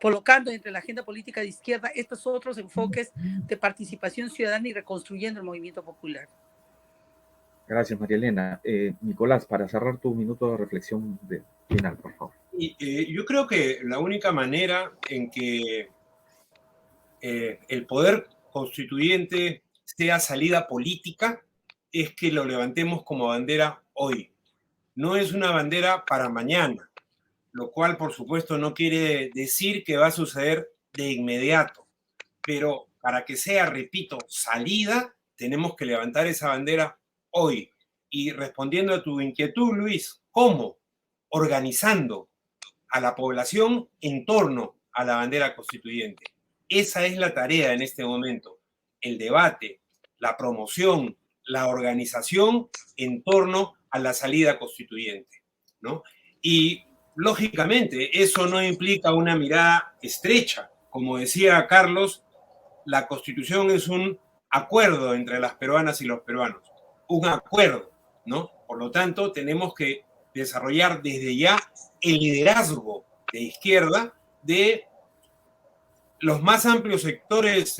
colocando entre la agenda política de izquierda estos otros enfoques de participación ciudadana y reconstruyendo el movimiento popular. Gracias, María Elena. Nicolás, para cerrar tu minuto de reflexión final, por favor. Yo creo que la única manera en que el poder constituyente sea salida política es que lo levantemos como bandera hoy. No es una bandera para mañana, lo cual, por supuesto, no quiere decir que va a suceder de inmediato. Pero para que sea, repito, salida, tenemos que levantar esa bandera hoy. Y respondiendo a tu inquietud, Luis, ¿cómo? Organizando a la población en torno a la bandera constituyente. Esa es la tarea en este momento. El debate, la promoción, la organización en torno a la salida constituyente, ¿no? Y lógicamente, eso no implica una mirada estrecha. Como decía Carlos, la Constitución es un acuerdo entre las peruanas y los peruanos. Un acuerdo, ¿no? Por lo tanto, tenemos que desarrollar desde ya el liderazgo de izquierda de los más amplios sectores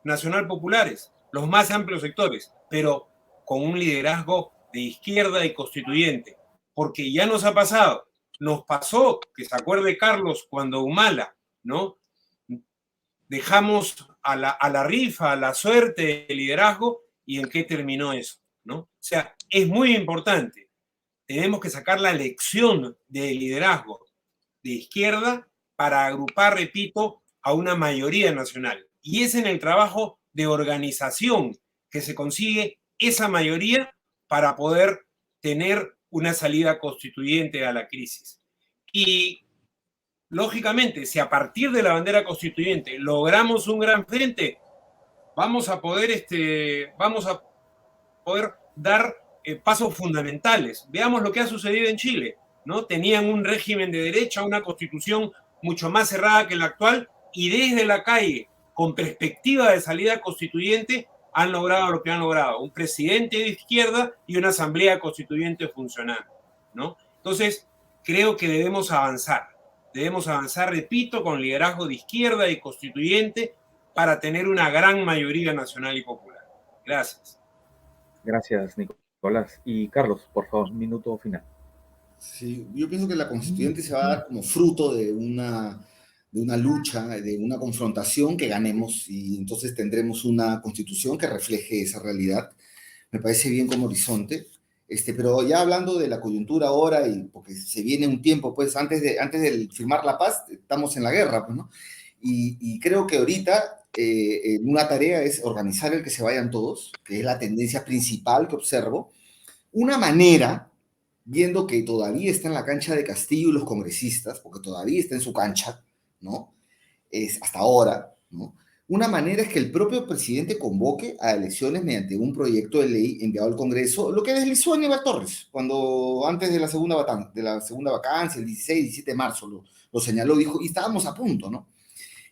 nacional populares, los más amplios sectores, pero con un liderazgo de izquierda y constituyente. Porque ya nos ha pasado. Nos pasó, que se acuerde Carlos, cuando Humala, ¿no? Dejamos a la rifa, a la suerte, el liderazgo, y en qué terminó eso, ¿no? O sea, es muy importante. Tenemos que sacar la lección del liderazgo de izquierda para agrupar, repito, a una mayoría nacional. Y es en el trabajo de organización que se consigue esa mayoría para poder tener una salida constituyente a la crisis. Y, lógicamente, si a partir de la bandera constituyente logramos un gran frente, vamos a poder dar pasos fundamentales. Veamos lo que ha sucedido en Chile, ¿no? Tenían un régimen de derecha, una constitución mucho más cerrada que la actual, y desde la calle, con perspectiva de salida constituyente, han logrado lo que han logrado, un presidente de izquierda y una asamblea constituyente funcional, ¿no? Entonces, creo que debemos avanzar, repito, con liderazgo de izquierda y constituyente para tener una gran mayoría nacional y popular. Gracias. Gracias, Nicolás. Y Carlos, por favor, un minuto final. Sí, yo pienso que la constituyente se va a dar como fruto de una lucha, de una confrontación que ganemos, y entonces tendremos una constitución que refleje esa realidad. Me parece bien como horizonte. Pero ya hablando de la coyuntura ahora, y porque se viene un tiempo, pues antes de firmar la paz, estamos en la guerra, pues, ¿no? Y creo que ahorita una tarea es organizar el que se vayan todos, que es la tendencia principal que observo. Una manera, viendo que todavía está en la cancha de Castillo y los congresistas, porque todavía está en su cancha, ¿no? Es hasta ahora, ¿no? Una manera es que el propio presidente convoque a elecciones mediante un proyecto de ley enviado al Congreso, lo que deslizó Aníbal Torres, cuando antes de la segunda vacancia, el 16, 17 de marzo, lo señaló, dijo, y estábamos a punto, ¿no?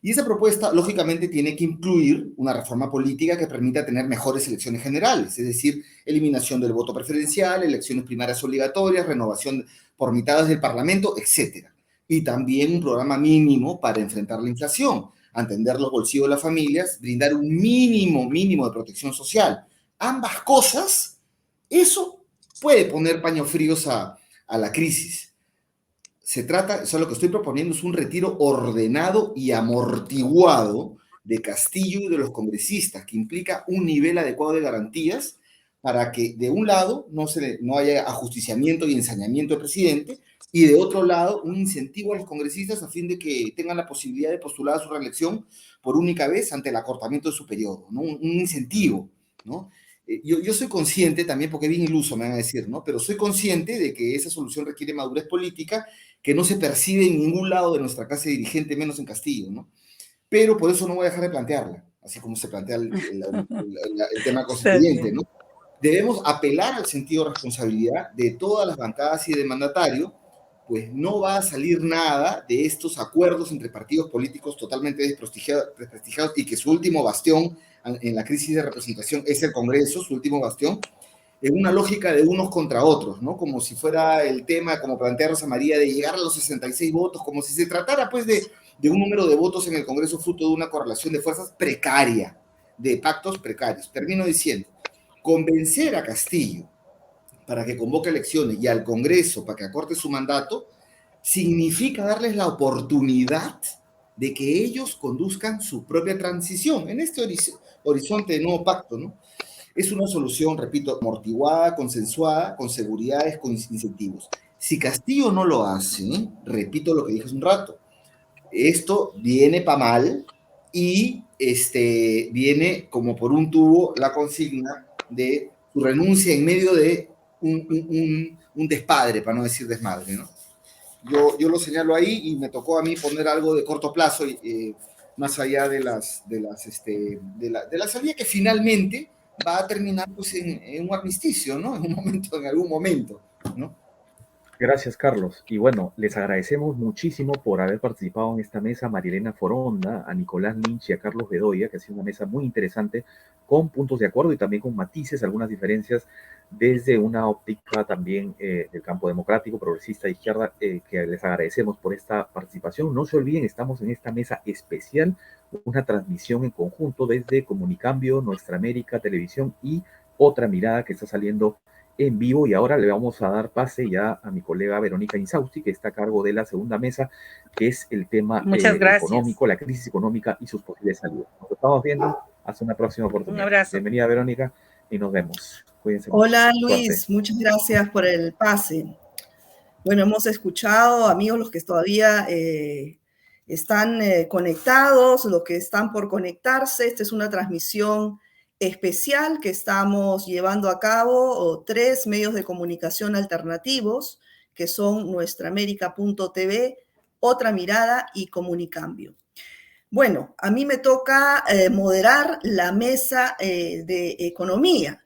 Y esa propuesta, lógicamente, tiene que incluir una reforma política que permita tener mejores elecciones generales, es decir, eliminación del voto preferencial, elecciones primarias obligatorias, renovación por mitades del Parlamento, etc. Y también un programa mínimo para enfrentar la inflación, atender los bolsillos de las familias, brindar un mínimo de protección social. Ambas cosas, eso puede poner paños fríos a la crisis. Lo que estoy proponiendo es un retiro ordenado y amortiguado de Castillo y de los congresistas, que implica un nivel adecuado de garantías para que, de un lado, no haya ajusticiamiento y ensañamiento del presidente, y de otro lado, un incentivo a los congresistas a fin de que tengan la posibilidad de postular a su reelección por única vez ante el acortamiento de su periodo, ¿no? Un incentivo, ¿no? Yo soy consciente también, porque es bien iluso, me van a decir, ¿no? Pero soy consciente de que esa solución requiere madurez política que no se percibe en ningún lado de nuestra clase dirigente, menos en Castillo, ¿no? Pero por eso no voy a dejar de plantearla, así como se plantea el tema constituyente, ¿no? Debemos apelar al sentido de responsabilidad de todas las bancadas y del mandatario, pues no va a salir nada de estos acuerdos entre partidos políticos totalmente desprestigiados y que su último bastión en la crisis de representación es el Congreso, su último bastión, en una lógica de unos contra otros, ¿no? Como si fuera el tema, como plantea Rosa María, de llegar a los 66 votos, como si se tratara, pues, de un número de votos en el Congreso fruto de una correlación de fuerzas precaria, de pactos precarios. Termino diciendo, convencer a Castillo para que convoque elecciones y al Congreso para que acorte su mandato, significa darles la oportunidad de que ellos conduzcan su propia transición en este horizonte de nuevo pacto, ¿no? Es una solución, repito, amortiguada, consensuada, con seguridades, con incentivos. Si Castillo no lo hace, repito lo que dije hace un rato, esto viene para mal y viene como por un tubo la consigna de su renuncia en medio de un despadre, para no decir desmadre, ¿no? Yo lo señalo ahí y me tocó a mí poner algo de corto plazo, más allá de la salida que finalmente va a terminar, pues, en un armisticio, ¿no? En algún momento, ¿no? Gracias, Carlos. Y bueno, les agradecemos muchísimo por haber participado en esta mesa, Marielena Foronda, a Nicolás Lynch y a Carlos Bedoya, que ha sido una mesa muy interesante, con puntos de acuerdo y también con matices, algunas diferencias desde una óptica también del campo democrático, progresista, de izquierda, que les agradecemos por esta participación. No se olviden, estamos en esta mesa especial, una transmisión en conjunto desde Comunicambio, Nuestra América Televisión y Otra Mirada, que está saliendo en vivo. Y ahora le vamos a dar pase ya a mi colega Verónica Insausti, que está a cargo de la segunda mesa, que es el tema económico, la crisis económica y sus posibles salidas. Nos estamos viendo hasta una próxima oportunidad. Un abrazo. Bienvenida, Verónica, y nos vemos. Cuídense. Hola, Luis, muchas gracias por el pase. Bueno, hemos escuchado, amigos, los que todavía están conectados, los que están por conectarse. Esta es una transmisión especial que estamos llevando a cabo 3 medios de comunicación alternativos, que son nuestraamérica.tv, Otra Mirada y Comunicambio. Bueno, a mí me toca moderar la mesa de economía.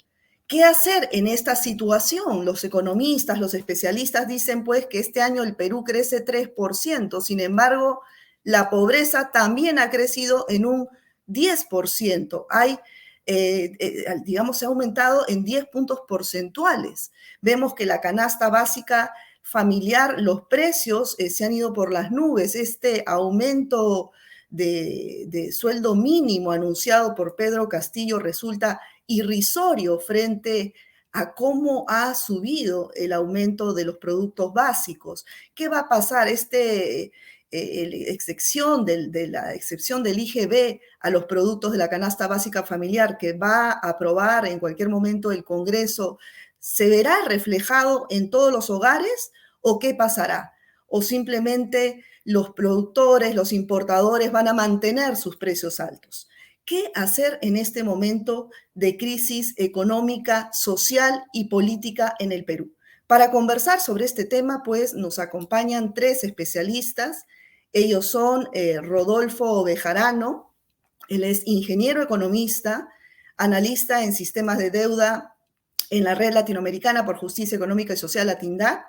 ¿Qué hacer en esta situación? Los economistas, los especialistas dicen pues que este año el Perú crece 3%, sin embargo, la pobreza también ha crecido en un 10%. Digamos, se ha aumentado en 10 puntos porcentuales. Vemos que la canasta básica familiar, los precios se han ido por las nubes. Este aumento de sueldo mínimo anunciado por Pedro Castillo resulta irrisorio frente a cómo ha subido el aumento de los productos básicos. ¿Qué va a pasar? La excepción del IGB a los productos de la canasta básica familiar que va a aprobar en cualquier momento el Congreso, ¿se verá reflejado en todos los hogares o qué pasará? ¿O simplemente los productores, los importadores van a mantener sus precios altos? ¿Qué hacer en este momento de crisis económica, social y política en el Perú? Para conversar sobre este tema, pues nos acompañan 3 especialistas. Ellos son Rodolfo Bejarano, él es ingeniero economista, analista en sistemas de deuda en la Red Latinoamericana por Justicia Económica y Social, la TINDAD.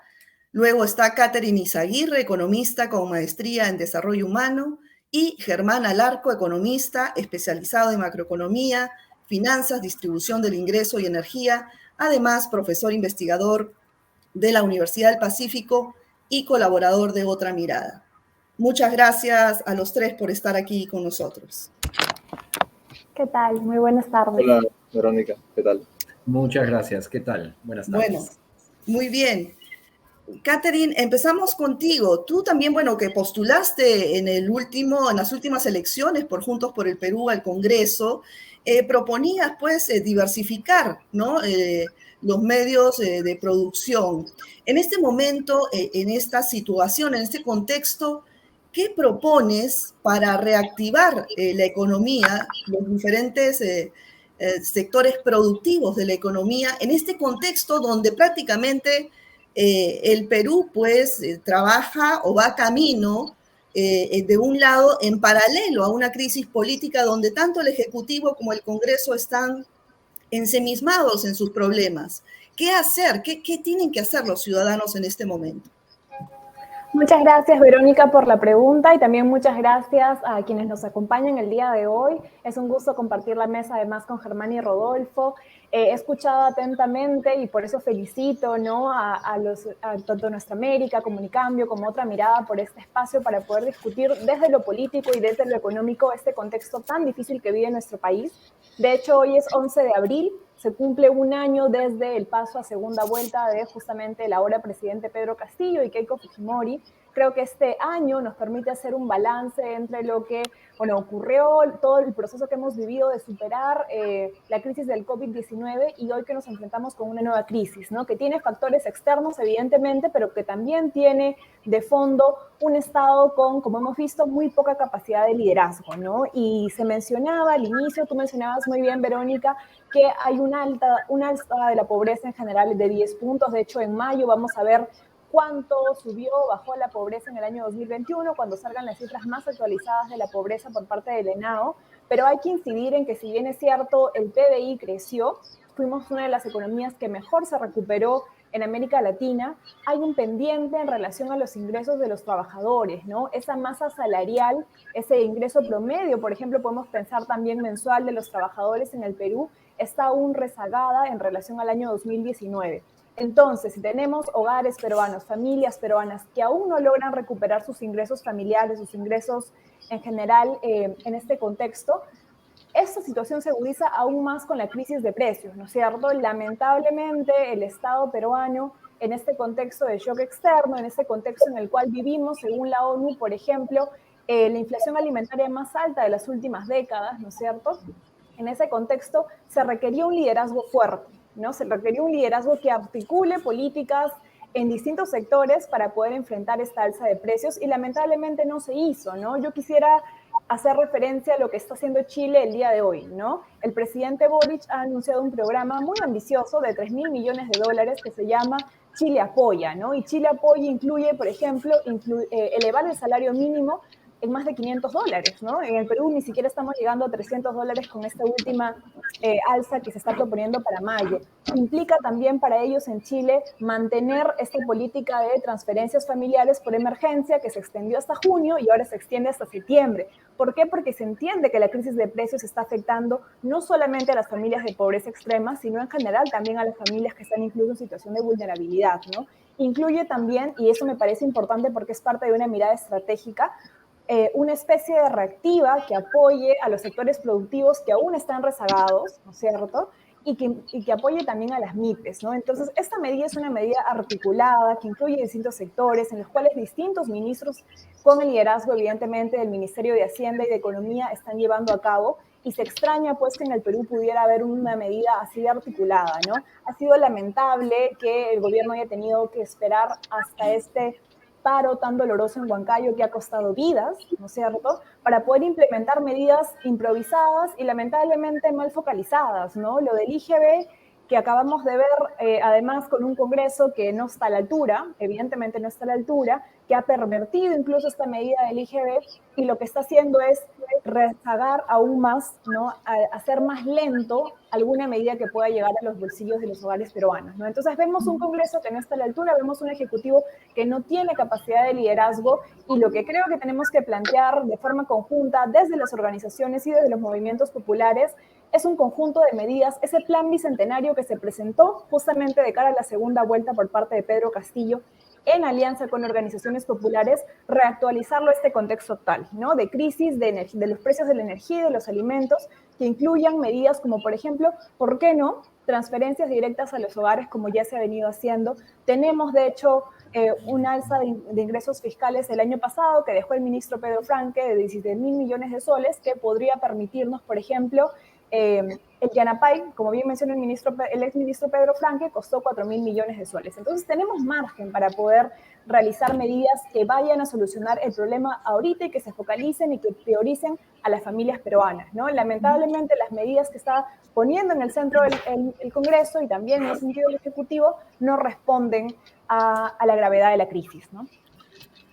Luego está Catherine Izaguirre, economista con maestría en desarrollo humano, y Germán Alarco, economista especializado en macroeconomía, finanzas, distribución del ingreso y energía, además profesor investigador de la Universidad del Pacífico y colaborador de Otra Mirada. Muchas gracias a los 3 por estar aquí con nosotros. ¿Qué tal? Muy buenas tardes. Hola, Verónica, ¿qué tal? Muchas gracias, ¿qué tal? Buenas tardes. Bueno, muy bien. Catherine, empezamos contigo. Tú también, bueno, que postulaste en las últimas elecciones por Juntos por el Perú al Congreso, proponías, pues, diversificar, ¿no? Los medios de producción. En este momento, en esta situación, en este contexto, ¿qué propones para reactivar la economía, los diferentes sectores productivos de la economía, en este contexto donde prácticamente el Perú pues trabaja o va camino de un lado en paralelo a una crisis política donde tanto el Ejecutivo como el Congreso están ensimismados en sus problemas? ¿Qué hacer? ¿Qué tienen que hacer los ciudadanos en este momento? Muchas gracias, Verónica, por la pregunta y también muchas gracias a quienes nos acompañan el día de hoy. Es un gusto compartir la mesa además con Germán y Rodolfo. He escuchado atentamente y por eso felicito, ¿no?, a tanto Nuestra América, Comunicambio, como Otra Mirada por este espacio para poder discutir desde lo político y desde lo económico este contexto tan difícil que vive nuestro país. De hecho, hoy es 11 de abril, se cumple un año desde el paso a segunda vuelta de justamente el ahora presidente Pedro Castillo y Keiko Fujimori. Creo que este año nos permite hacer un balance entre lo que, bueno, ocurrió, todo el proceso que hemos vivido de superar la crisis del COVID-19 y hoy que nos enfrentamos con una nueva crisis, ¿no?, que tiene factores externos, evidentemente, pero que también tiene de fondo un Estado con, como hemos visto, muy poca capacidad de liderazgo, ¿no? Y se mencionaba al inicio, tú mencionabas muy bien, Verónica, que hay una alza de la pobreza en general de 10 puntos. De hecho, en mayo vamos a ver cuánto bajó la pobreza en el año 2021, cuando salgan las cifras más actualizadas de la pobreza por parte del ENAO. Pero hay que incidir en que, si bien es cierto, el PBI creció, fuimos una de las economías que mejor se recuperó en América Latina, hay un pendiente en relación a los ingresos de los trabajadores, ¿no? Esa masa salarial, ese ingreso promedio, por ejemplo, podemos pensar también mensual de los trabajadores en el Perú, está aún rezagada en relación al año 2019. Entonces, si tenemos hogares peruanos, familias peruanas que aún no logran recuperar sus ingresos familiares, sus ingresos en general en este contexto, esta situación se agudiza aún más con la crisis de precios, ¿no es cierto? Lamentablemente, el Estado peruano, en este contexto de shock externo, en este contexto en el cual vivimos, según la ONU, por ejemplo, la inflación alimentaria más alta de las últimas décadas, ¿no es cierto? En ese contexto se requería un liderazgo fuerte, ¿no? Se requería un liderazgo que articule políticas en distintos sectores para poder enfrentar esta alza de precios y lamentablemente no se hizo, ¿no? Yo quisiera hacer referencia a lo que está haciendo Chile el día de hoy, ¿no? El presidente Boric ha anunciado un programa muy ambicioso de 3.000 millones de dólares que se llama Chile Apoya, ¿no? Y Chile Apoya incluye, por ejemplo, elevar el salario mínimo en más de 500 dólares, ¿no? En el Perú ni siquiera estamos llegando a 300 dólares con esta última alza que se está proponiendo para mayo. Implica también para ellos en Chile mantener esta política de transferencias familiares por emergencia que se extendió hasta junio y ahora se extiende hasta septiembre. ¿Por qué? Porque se entiende que la crisis de precios está afectando no solamente a las familias de pobreza extrema, sino en general también a las familias que están incluso en situación de vulnerabilidad, ¿no? Incluye también, y eso me parece importante porque es parte de una mirada estratégica, una especie de reactiva que apoye a los sectores productivos que aún están rezagados, ¿no es cierto? Y que apoye también a las MIPES, ¿no? Entonces, esta medida es una medida articulada que incluye distintos sectores en los cuales distintos ministros, con el liderazgo, evidentemente, del Ministerio de Hacienda y de Economía, están llevando a cabo. Y se extraña, pues, que en el Perú pudiera haber una medida así de articulada, ¿no? Ha sido lamentable que el gobierno haya tenido que esperar hasta este paro tan doloroso en Huancayo que ha costado vidas, ¿no es cierto?, para poder implementar medidas improvisadas y lamentablemente mal focalizadas, ¿no? Lo del IGB que acabamos de ver, además con un Congreso que no está a la altura, evidentemente no está a la altura, que ha pervertido incluso esta medida del IGB y lo que está haciendo es rezagar aún más, ¿no?, hacer más lento alguna medida que pueda llegar a los bolsillos de los hogares peruanos, ¿no? Entonces vemos un Congreso que no está a la altura, vemos un Ejecutivo que no tiene capacidad de liderazgo y lo que creo que tenemos que plantear de forma conjunta desde las organizaciones y desde los movimientos populares es un conjunto de medidas, ese plan bicentenario que se presentó justamente de cara a la segunda vuelta por parte de Pedro Castillo en alianza con organizaciones populares, reactualizarlo a este contexto actual, ¿no?, de crisis de los precios de la energía y de los alimentos, que incluyan medidas como, por ejemplo, ¿por qué no?, transferencias directas a los hogares como ya se ha venido haciendo. Tenemos, de hecho, un alza de ingresos fiscales el año pasado que dejó el ministro Pedro Franque de 17.000 millones de soles, que podría permitirnos, por ejemplo, el Yanapay, como bien mencionó el exministro Pedro Franque, costó 4.000 millones de soles. Entonces tenemos margen para poder realizar medidas que vayan a solucionar el problema ahorita y que se focalicen y que prioricen a las familias peruanas, ¿no? Lamentablemente las medidas que está poniendo en el centro el Congreso y también en el sentido del Ejecutivo no responden a la gravedad de la crisis, ¿no?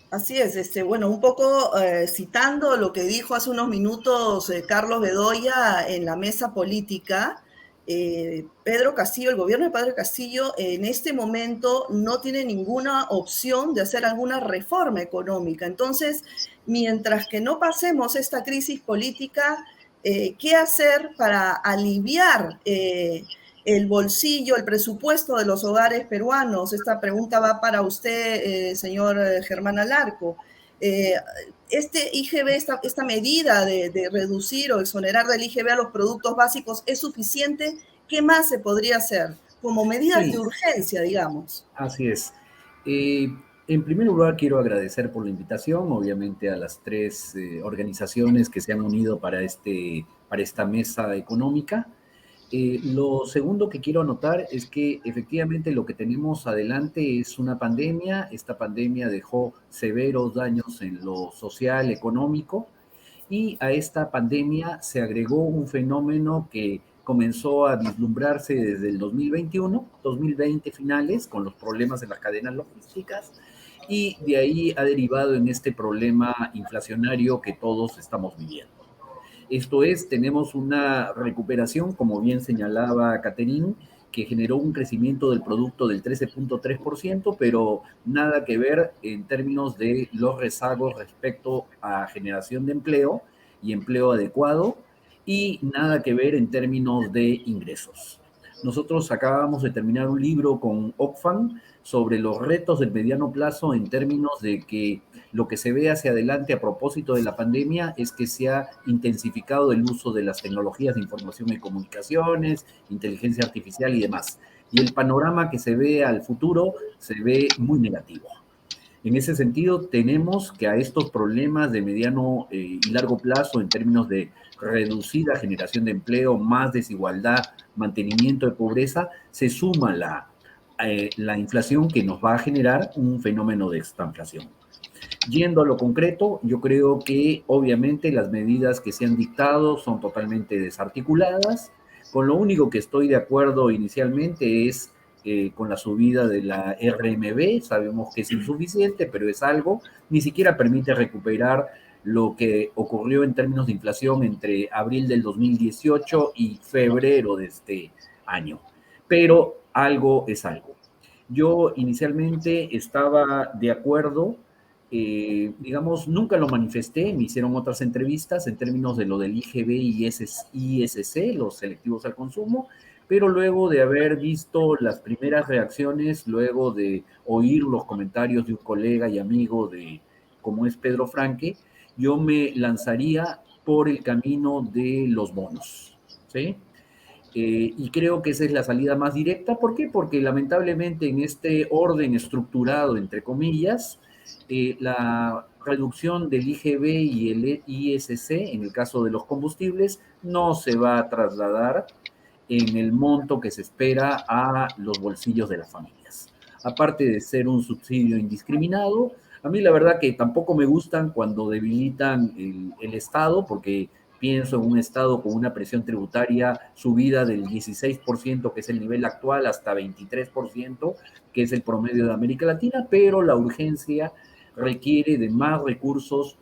Así es, bueno, un poco citando lo que dijo hace unos minutos Carlos Bedoya en la mesa política, Pedro Castillo, el gobierno de Pedro Castillo en este momento no tiene ninguna opción de hacer alguna reforma económica. Entonces, mientras que no pasemos esta crisis política, ¿qué hacer para aliviar el bolsillo, el presupuesto de los hogares peruanos? Esta pregunta va para usted, señor Germán Alarco. Este IGB, esta medida de reducir o exonerar del IGB a los productos básicos, ¿es suficiente? ¿Qué más se podría hacer? Como medidas de urgencia, digamos. Así es. En primer lugar, quiero agradecer por la invitación, obviamente, a las tres organizaciones que se han unido para esta mesa económica. Lo segundo que quiero anotar es que efectivamente lo que tenemos adelante es una pandemia. Esta pandemia dejó severos daños en lo social, económico, y a esta pandemia se agregó un fenómeno que comenzó a vislumbrarse desde el 2021, 2020 finales, con los problemas en las cadenas logísticas, y de ahí ha derivado en este problema inflacionario que todos estamos viviendo. Esto es, tenemos una recuperación, como bien señalaba Catherine, que generó un crecimiento del producto del 13.3%, pero nada que ver en términos de los rezagos respecto a generación de empleo y empleo adecuado, y nada que ver en términos de ingresos. Nosotros acabamos de terminar un libro con Oxfam sobre los retos del mediano plazo en términos de que lo que se ve hacia adelante a propósito de la pandemia es que se ha intensificado el uso de las tecnologías de información y comunicaciones, inteligencia artificial y demás. Y el panorama que se ve al futuro se ve muy negativo. En ese sentido, tenemos que a estos problemas de mediano y largo plazo en términos de reducida generación de empleo, más desigualdad, mantenimiento de pobreza, se suma la inflación que nos va a generar un fenómeno de estanflación. Yendo a lo concreto, yo creo que obviamente las medidas que se han dictado son totalmente desarticuladas. Con lo único que estoy de acuerdo inicialmente es con la subida de la RMB. Sabemos que es insuficiente, pero es algo. Ni siquiera permite recuperar lo que ocurrió en términos de inflación entre abril del 2018 y febrero de este año. Pero algo es algo. Yo inicialmente estaba de acuerdo, digamos, nunca lo manifesté, me hicieron otras entrevistas en términos de lo del IGB y ISC, los selectivos al consumo, pero luego de haber visto las primeras reacciones, luego de oír los comentarios de un colega y amigo como es Pedro Franque, yo me lanzaría por el camino de los bonos, ¿sí? Y creo que esa es la salida más directa. ¿Por qué? Porque lamentablemente en este orden estructurado, entre comillas, la reducción del IGB y el ISC, en el caso de los combustibles, no se va a trasladar en el monto que se espera a los bolsillos de las familias. Aparte de ser un subsidio indiscriminado, a mí la verdad que tampoco me gustan cuando debilitan el Estado, porque pienso en un Estado con una presión tributaria subida del 16%, que es el nivel actual, hasta 23%, que es el promedio de América Latina, pero la urgencia requiere de más recursos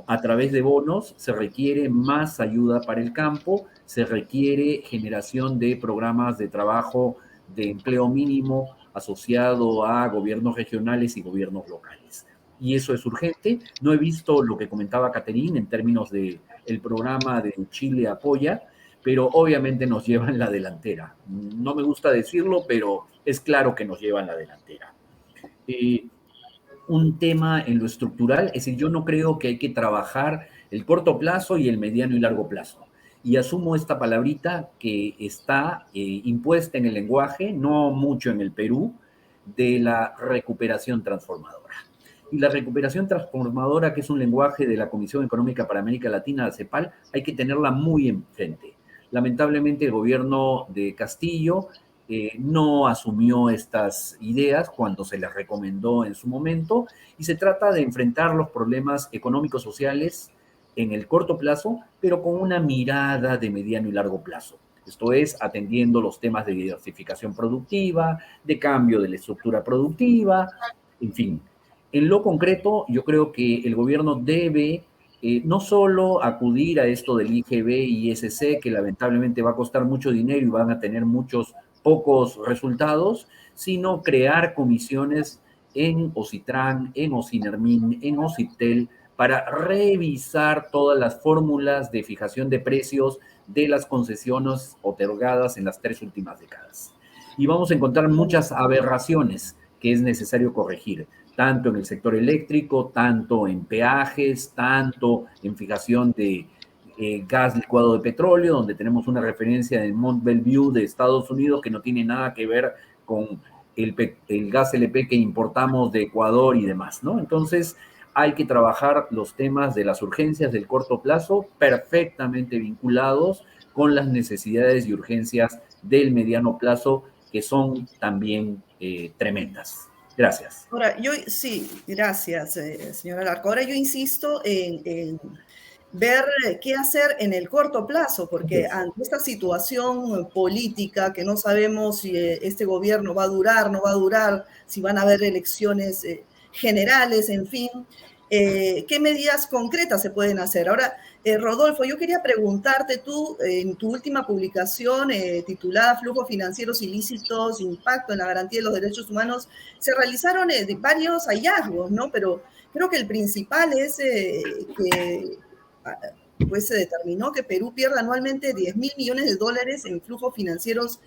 a través de bonos, se requiere más ayuda para el campo, se requiere generación de programas de trabajo de empleo mínimo asociado a gobiernos regionales y gobiernos locales. Y eso es urgente. No he visto lo que comentaba Caterine en términos de el programa de Chile Apoya, pero obviamente nos llevan la delantera. No me gusta decirlo, pero es claro que nos llevan la delantera. Un tema en lo estructural, es decir, yo no creo que hay que trabajar el corto plazo y el mediano y largo plazo. Y asumo esta palabrita que está impuesta en el lenguaje, no mucho en el Perú, de la recuperación transformadora. Y la recuperación transformadora, que es un lenguaje de la Comisión Económica para América Latina, la CEPAL, hay que tenerla muy enfrente. Lamentablemente el gobierno de Castillo no asumió estas ideas cuando se les recomendó en su momento, y se trata de enfrentar los problemas económicos sociales en el corto plazo, pero con una mirada de mediano y largo plazo. Esto es, atendiendo los temas de diversificación productiva, de cambio de la estructura productiva, en fin. En lo concreto, yo creo que el gobierno debe no solo acudir a esto del IGB y ISC, que lamentablemente va a costar mucho dinero y van a tener pocos resultados, sino crear comisiones en Ocitran, en Ocinermin, en Ociptel, para revisar todas las fórmulas de fijación de precios de las concesiones otorgadas en las 3 últimas décadas. Y vamos a encontrar muchas aberraciones que es necesario corregir, tanto en el sector eléctrico, tanto en peajes, tanto en fijación de gas licuado de petróleo, donde tenemos una referencia del Mont Belvieu de Estados Unidos que no tiene nada que ver con el gas LP que importamos de Ecuador y demás, ¿no? Entonces, hay que trabajar los temas de las urgencias del corto plazo perfectamente vinculados con las necesidades y urgencias del mediano plazo, que son también tremendas. Gracias. Ahora, sí, gracias, señora Alarco. Ahora yo insisto en ver qué hacer en el corto plazo, porque ante esta situación política que no sabemos si este gobierno va a durar, no va a durar, si van a haber elecciones generales, en fin, ¿qué medidas concretas se pueden hacer? Ahora, Rodolfo, yo quería preguntarte, tú en tu última publicación titulada Flujos financieros ilícitos, impacto en la garantía de los derechos humanos, se realizaron varios hallazgos, ¿no? Pero creo que el principal es que pues se determinó que Perú pierde anualmente 10.000 millones de dólares en flujos financieros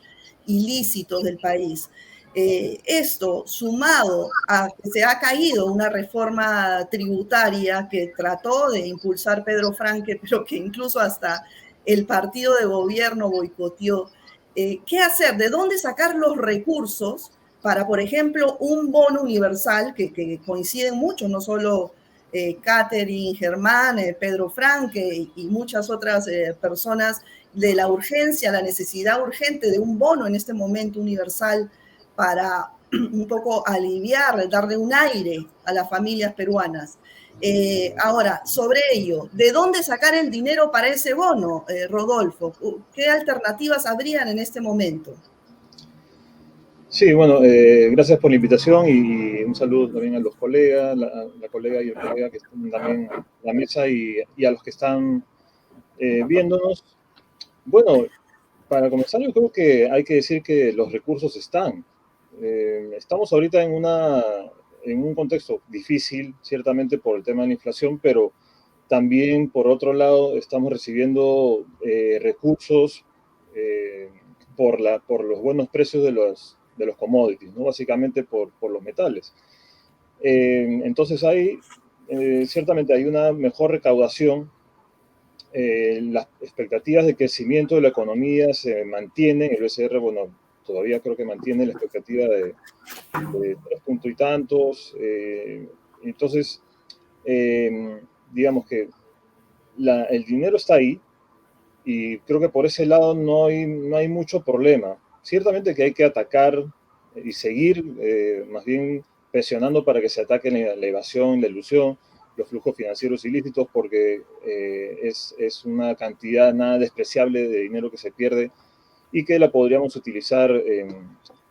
ilícitos del país. Esto, sumado a que se ha caído una reforma tributaria que trató de impulsar Pedro Franque, pero que incluso hasta el partido de gobierno boicoteó, ¿qué hacer? ¿De dónde sacar los recursos para, por ejemplo, un bono universal que coinciden mucho, no solo Caterine, Germán, Pedro Franque y muchas otras personas, de la urgencia, la necesidad urgente de un bono en este momento universal para un poco aliviar, darle un aire a las familias peruanas? Ahora, sobre ello, ¿de dónde sacar el dinero para ese bono, Rodolfo? ¿Qué alternativas habrían en este momento? Sí, bueno, gracias por la invitación y un saludo también a los colegas, la colega y el colega que están también en la mesa y a los que están viéndonos. Bueno, para comenzar, yo creo que hay que decir que los recursos están. Estamos ahorita en un contexto difícil, ciertamente por el tema de la inflación, pero también, por otro lado, estamos recibiendo recursos por los buenos precios de los commodities, ¿no? Básicamente por los metales. Entonces, ciertamente hay una mejor recaudación. Las expectativas de crecimiento de la economía se mantienen. El BCR, bueno, todavía creo que mantiene la expectativa de 3 puntos y tantos. Entonces, digamos que el dinero está ahí y creo que por ese lado no hay mucho problema. Ciertamente que hay que atacar y seguir más bien presionando para que se ataque la evasión, la ilusión, los flujos financieros ilícitos, porque es una cantidad nada despreciable de dinero que se pierde y que la podríamos utilizar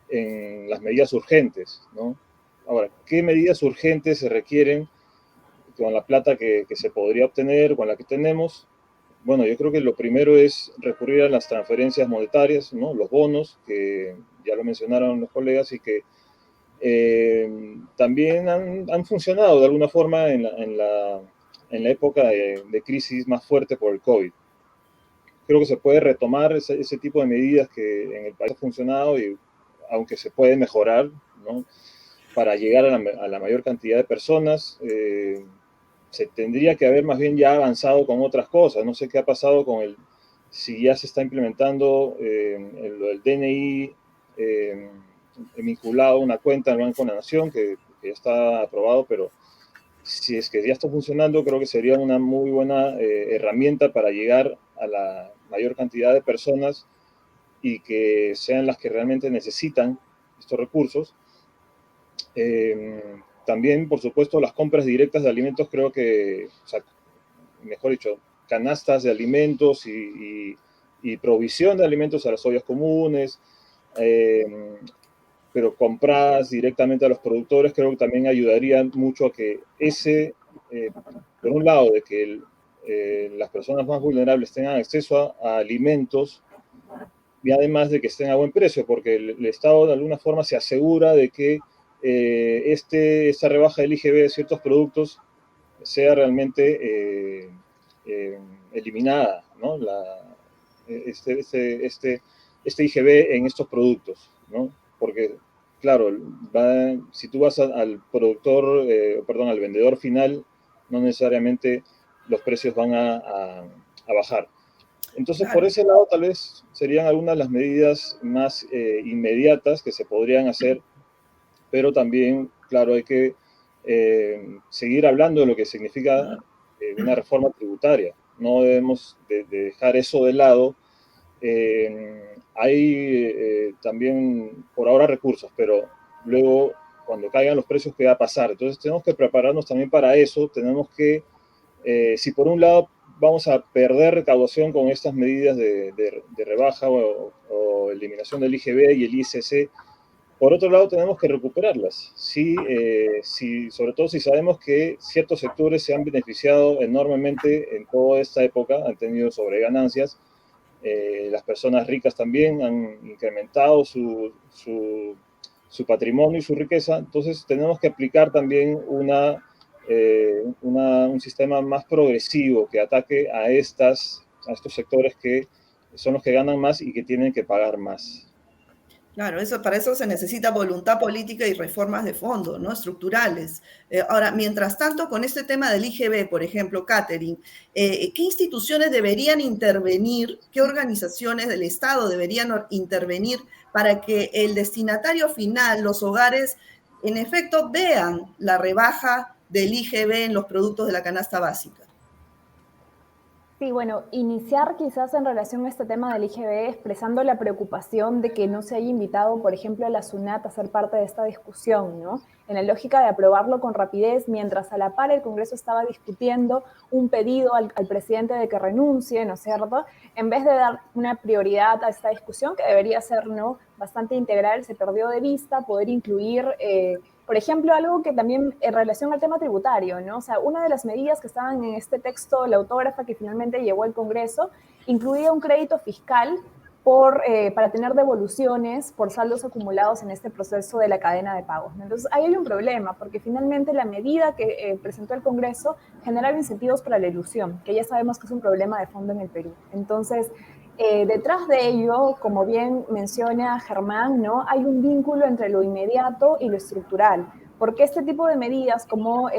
en las medidas urgentes, ¿no? Ahora, ¿qué medidas urgentes se requieren con la plata que se podría obtener, con la que tenemos? Bueno, yo creo que lo primero es recurrir a las transferencias monetarias, ¿no? Los bonos, que ya lo mencionaron los colegas y que también han funcionado de alguna forma en la época de crisis más fuerte por el COVID. Creo que se puede retomar ese tipo de medidas que en el país ha funcionado, y aunque se puede mejorar, ¿no? Para llegar a la mayor cantidad de personas. Se tendría que haber más bien ya avanzado con otras cosas. No sé qué ha pasado si ya se está implementando lo del DNI vinculado a una cuenta en el Banco de la Nación, que ya está aprobado, pero si es que ya está funcionando, creo que sería una muy buena herramienta para llegar a la mayor cantidad de personas y que sean las que realmente necesitan estos recursos. También, por supuesto, las compras directas de alimentos, creo que, o sea, mejor dicho, canastas de alimentos y provisión de alimentos a las ollas comunes, pero compradas directamente a los productores, creo que también ayudarían mucho a que por un lado, de que las personas más vulnerables tengan acceso a alimentos, y además de que estén a buen precio, porque el Estado de alguna forma se asegura de que esta rebaja del IGB de ciertos productos sea realmente eliminada, ¿no? Este IGB en estos productos, ¿no? Porque, claro, si tú vas al productor, perdón, al vendedor final, no necesariamente los precios van a bajar. Entonces, Claro. por ese lado, tal vez serían algunas de las medidas más inmediatas que se podrían hacer, pero también, claro, hay que seguir hablando de lo que significa una reforma tributaria. No debemos de dejar eso de lado. Hay también, por ahora, recursos, pero luego, cuando caigan los precios, ¿qué va a pasar? Entonces, tenemos que prepararnos también para eso. Tenemos que, si por un lado vamos a perder recaudación con estas medidas de rebaja o eliminación del IGB y el ICC, por otro lado tenemos que recuperarlas. Sí, sobre todo si sabemos que ciertos sectores se han beneficiado enormemente en toda esta época, han tenido sobreganancias. Las personas ricas también han incrementado su patrimonio y su riqueza. Entonces tenemos que aplicar también un sistema más progresivo que ataque a estos sectores que son los que ganan más y que tienen que pagar más. Claro, para eso se necesita voluntad política y reformas de fondo, ¿no? Estructurales. Ahora, mientras tanto, con este tema del IGB, por ejemplo, Catherine, ¿qué instituciones deberían intervenir, qué organizaciones del Estado deberían intervenir para que el destinatario final, los hogares, en efecto, vean la rebaja del IGB en los productos de la canasta básica? Sí, bueno, iniciar quizás en relación a este tema del IGB expresando la preocupación de que no se haya invitado, por ejemplo, a la SUNAT a ser parte de esta discusión, ¿no? En la lógica de aprobarlo con rapidez, mientras a la par el Congreso estaba discutiendo un pedido al presidente de que renuncie, ¿no es cierto? En vez de dar una prioridad a esta discusión, que debería ser, ¿no?, bastante integral, se perdió de vista poder incluir por ejemplo, algo que también en relación al tema tributario, ¿no? O sea, una de las medidas que estaban en este texto, la autógrafa que finalmente llegó al Congreso, incluía un crédito fiscal para tener devoluciones por saldos acumulados en este proceso de la cadena de pagos, ¿no? Entonces, ahí hay un problema, porque finalmente la medida que presentó el Congreso generaba incentivos para la ilusión, que ya sabemos que es un problema de fondo en el Perú. Entonces, detrás de ello, como bien menciona Germán, ¿no?, hay un vínculo entre lo inmediato y lo estructural, porque este tipo de medidas como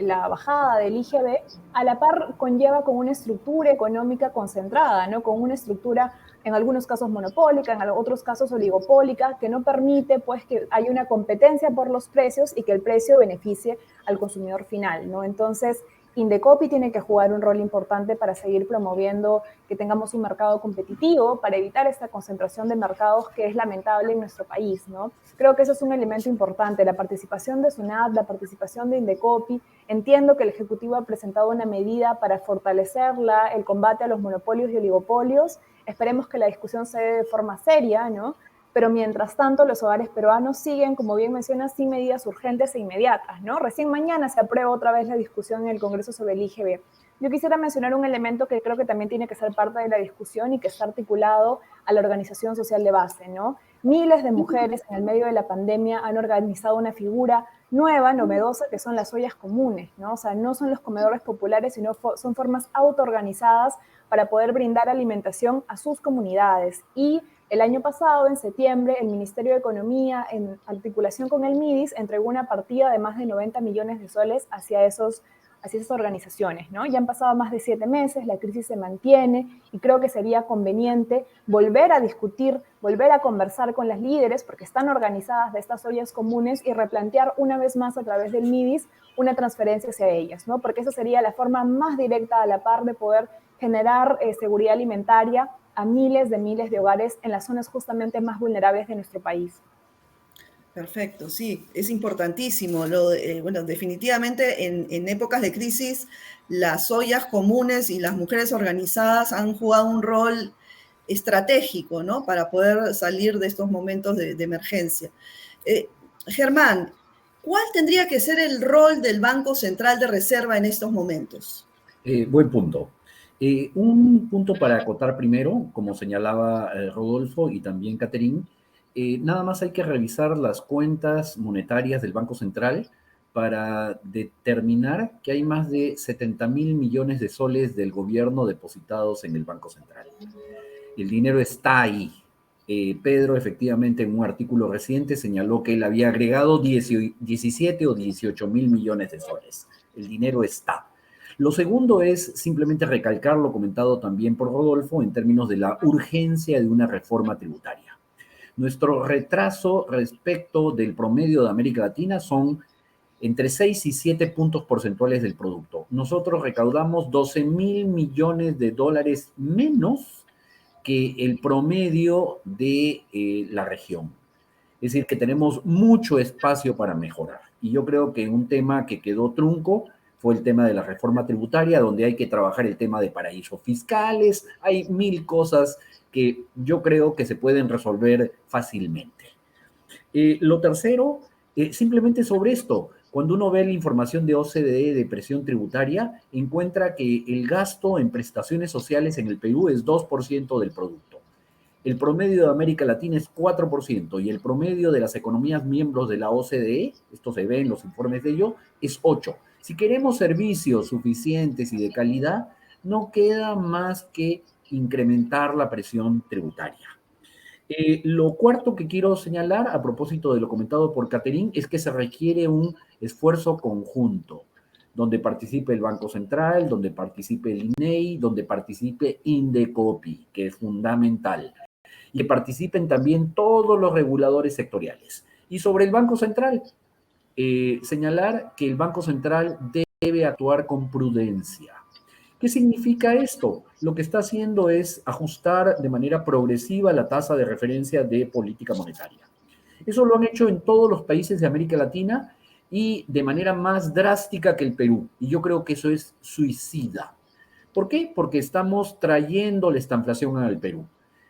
la bajada del IGB a la par conlleva con una estructura económica concentrada, ¿no?, con una estructura en algunos casos monopólica, en otros casos oligopólica, que no permite pues que haya una competencia por los precios y que el precio beneficie al consumidor final, ¿no? Entonces, Indecopi tiene que jugar un rol importante para seguir promoviendo que tengamos un mercado competitivo, para evitar esta concentración de mercados que es lamentable en nuestro país, ¿no? Creo que eso es un elemento importante, la participación de SUNAT, la participación de Indecopi. Entiendo que el Ejecutivo ha presentado una medida para fortalecer el combate a los monopolios y oligopolios. Esperemos que la discusión se dé de forma seria, ¿no? Pero mientras tanto los hogares peruanos siguen, como bien mencionas, sin medidas urgentes e inmediatas, ¿no? Recién mañana se aprueba otra vez la discusión en el Congreso sobre el IGB. Yo quisiera mencionar un elemento que creo que también tiene que ser parte de la discusión y que está articulado a la organización social de base, ¿no? Miles de mujeres en el medio de la pandemia han organizado una figura nueva, novedosa, que son las ollas comunes, ¿no? O sea, no son los comedores populares, sino son formas autoorganizadas para poder brindar alimentación a sus comunidades. Y el año pasado, en septiembre, el Ministerio de Economía, en articulación con el MIDIS, entregó una partida de más de 90 millones de soles hacia esas organizaciones, ¿no? Ya han pasado más de 7 meses, la crisis se mantiene y creo que sería conveniente volver a discutir, volver a conversar con las líderes, porque están organizadas de estas ollas comunes, y replantear una vez más a través del MIDIS una transferencia hacia ellas, ¿no? Porque esa sería la forma más directa a la par de poder generar seguridad alimentaria a miles de hogares en las zonas justamente más vulnerables de nuestro país. Perfecto, sí, es importantísimo. Bueno, definitivamente en épocas de crisis, las ollas comunes y las mujeres organizadas han jugado un rol estratégico, ¿no?, para poder salir de estos momentos de emergencia. Germán, ¿cuál tendría que ser el rol del Banco Central de Reserva en estos momentos? Buen punto. Un punto para acotar primero, como señalaba Rodolfo y también Catherine, nada más hay que revisar las cuentas monetarias del Banco Central para determinar que hay más de 70.000 millones de soles del gobierno depositados en el Banco Central. El dinero está ahí. Pedro, efectivamente, en un artículo reciente señaló que él había agregado 17 o 18 mil millones de soles. El dinero está. Lo segundo es simplemente recalcar lo comentado también por Rodolfo en términos de la urgencia de una reforma tributaria. Nuestro retraso respecto del promedio de América Latina son entre 6 y 7 puntos porcentuales del producto. Nosotros recaudamos 12.000 millones de dólares menos que el promedio de la región. Es decir, que tenemos mucho espacio para mejorar. Y yo creo que un tema que quedó trunco fue el tema de la reforma tributaria, donde hay que trabajar el tema de paraísos fiscales. Hay 1000 cosas que yo creo que se pueden resolver fácilmente. Lo tercero, simplemente sobre esto, cuando uno ve la información de OCDE de presión tributaria, encuentra que el gasto en prestaciones sociales en el Perú es 2% del producto. El promedio de América Latina es 4% y el promedio de las economías miembros de la OCDE, esto se ve en los informes de ello, es 8%. Si queremos servicios suficientes y de calidad, no queda más que incrementar la presión tributaria. Lo cuarto que quiero señalar, a propósito de lo comentado por Catherine, es que se requiere un esfuerzo conjunto, donde participe el Banco Central, donde participe el INEI, donde participe Indecopi, que es fundamental, y que participen también todos los reguladores sectoriales. Y sobre el Banco Central, señalar que el Banco Central debe actuar con prudencia, ¿Qué significa esto? Lo que está haciendo es ajustar de manera progresiva la tasa de referencia de política monetaria. Eso lo han hecho en todos los países de América Latina y de manera más drástica que el Perú. Y yo creo que eso es suicida. ¿Por qué? Porque estamos trayendo la estanflación al Perú.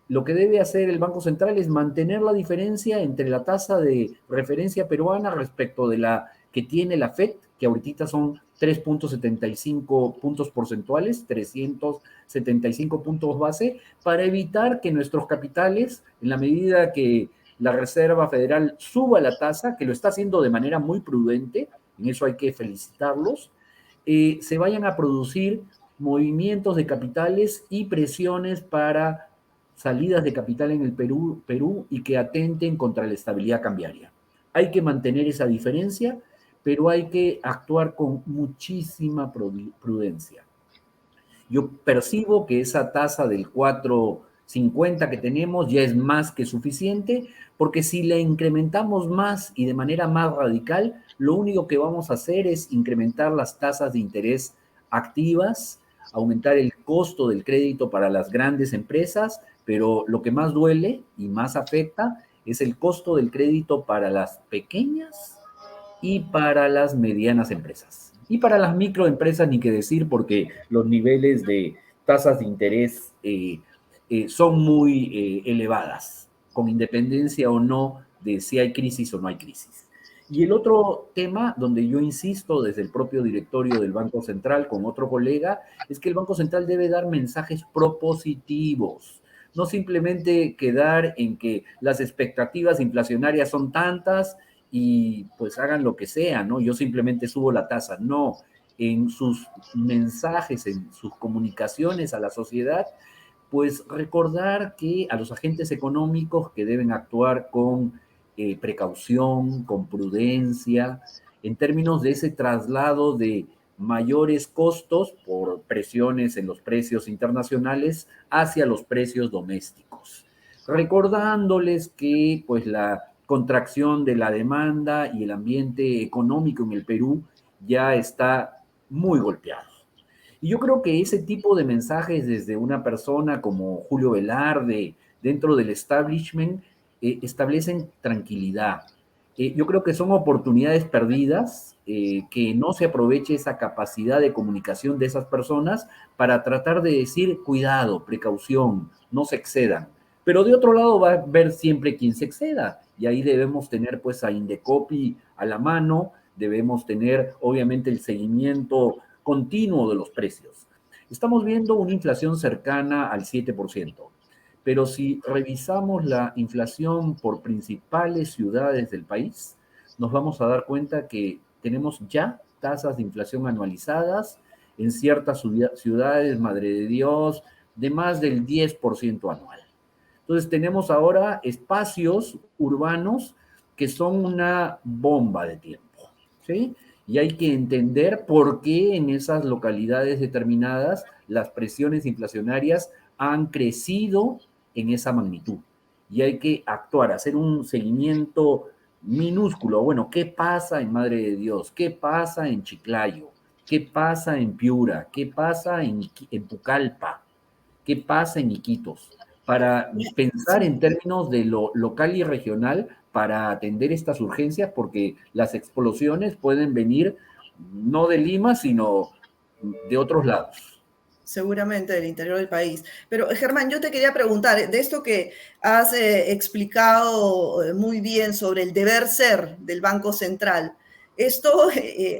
Lo que debe hacer el Banco Central es mantener la diferencia entre la tasa de referencia peruana respecto de la que tiene la FED, que ahorita son 3.75 puntos porcentuales, 375 puntos base, para evitar que nuestros capitales, en la medida que la Reserva Federal suba la tasa, que lo está haciendo de manera muy prudente, en eso hay que felicitarlos, se vayan a producir movimientos de capitales y presiones para salidas de capital en el Perú y que atenten contra la estabilidad cambiaria. Hay que mantener esa diferencia, pero hay que actuar con muchísima prudencia. Yo percibo que esa tasa del 4,50 que tenemos ya es más que suficiente, porque si la incrementamos más y de manera más radical, lo único que vamos a hacer es incrementar las tasas de interés activas, aumentar el costo del crédito para las grandes empresas, pero lo que más duele y más afecta es el costo del crédito para las pequeñas y para las medianas empresas. Y para las microempresas ni qué decir, porque los niveles de tasas de interés son muy elevadas, con independencia o no de si hay crisis o no hay crisis. Y el otro tema donde yo insisto desde el propio directorio del Banco Central con otro colega es que el Banco Central debe dar mensajes propositivos, no simplemente quedar en que las expectativas inflacionarias son tantas y pues hagan lo que sea, ¿no? Yo simplemente subo la tasa. No, en sus mensajes, en sus comunicaciones a la sociedad, pues recordar que a los agentes económicos que deben actuar con precaución, con prudencia, en términos de ese traslado de mayores costos por presiones en los precios internacionales hacia los precios domésticos. Recordándoles que pues la contracción de la demanda y el ambiente económico en el Perú ya está muy golpeado. Y yo creo que ese tipo de mensajes desde una persona como Julio Velarde, dentro del establishment, establecen tranquilidad. Yo creo que son oportunidades perdidas, que no se aproveche esa capacidad de comunicación de esas personas para tratar de decir cuidado, precaución, no se excedan. Pero de otro lado va a haber siempre quien se exceda, y ahí debemos tener pues a Indecopi a la mano, debemos tener obviamente el seguimiento continuo de los precios. Estamos viendo una inflación cercana al 7%, pero si revisamos la inflación por principales ciudades del país, nos vamos a dar cuenta que tenemos ya tasas de inflación anualizadas en ciertas ciudades, Madre de Dios, de más del 10% anual. Entonces tenemos ahora espacios urbanos que son una bomba de tiempo, ¿sí? Y hay que entender por qué en esas localidades determinadas las presiones inflacionarias han crecido en esa magnitud. Y hay que actuar, hacer un seguimiento minúsculo. Bueno, ¿qué pasa en Madre de Dios? ¿Qué pasa en Chiclayo? ¿Qué pasa en Piura? ¿Qué pasa en Pucallpa? ¿Qué pasa en Iquitos? Para pensar en términos de lo local y regional para atender estas urgencias, porque las explosiones pueden venir no de Lima, sino de otros lados. Seguramente del interior del país. Pero Germán, yo te quería preguntar, de esto que has explicado muy bien sobre el deber ser del Banco Central, ¿esto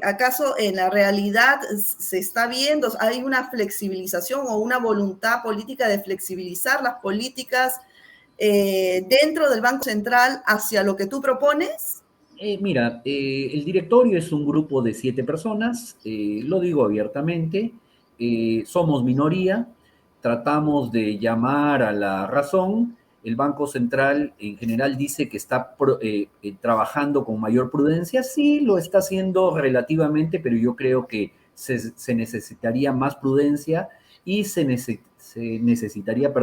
acaso en la realidad se está viendo? ¿Hay una flexibilización o una voluntad política de flexibilizar las políticas dentro del Banco Central hacia lo que tú propones? Mira, el directorio es un grupo de 7 personas, lo digo abiertamente, somos minoría, tratamos de llamar a la razón. El Banco Central en general dice que está trabajando con mayor prudencia. Sí, lo está haciendo relativamente, pero yo creo que se necesitaría más prudencia y se necesitaría,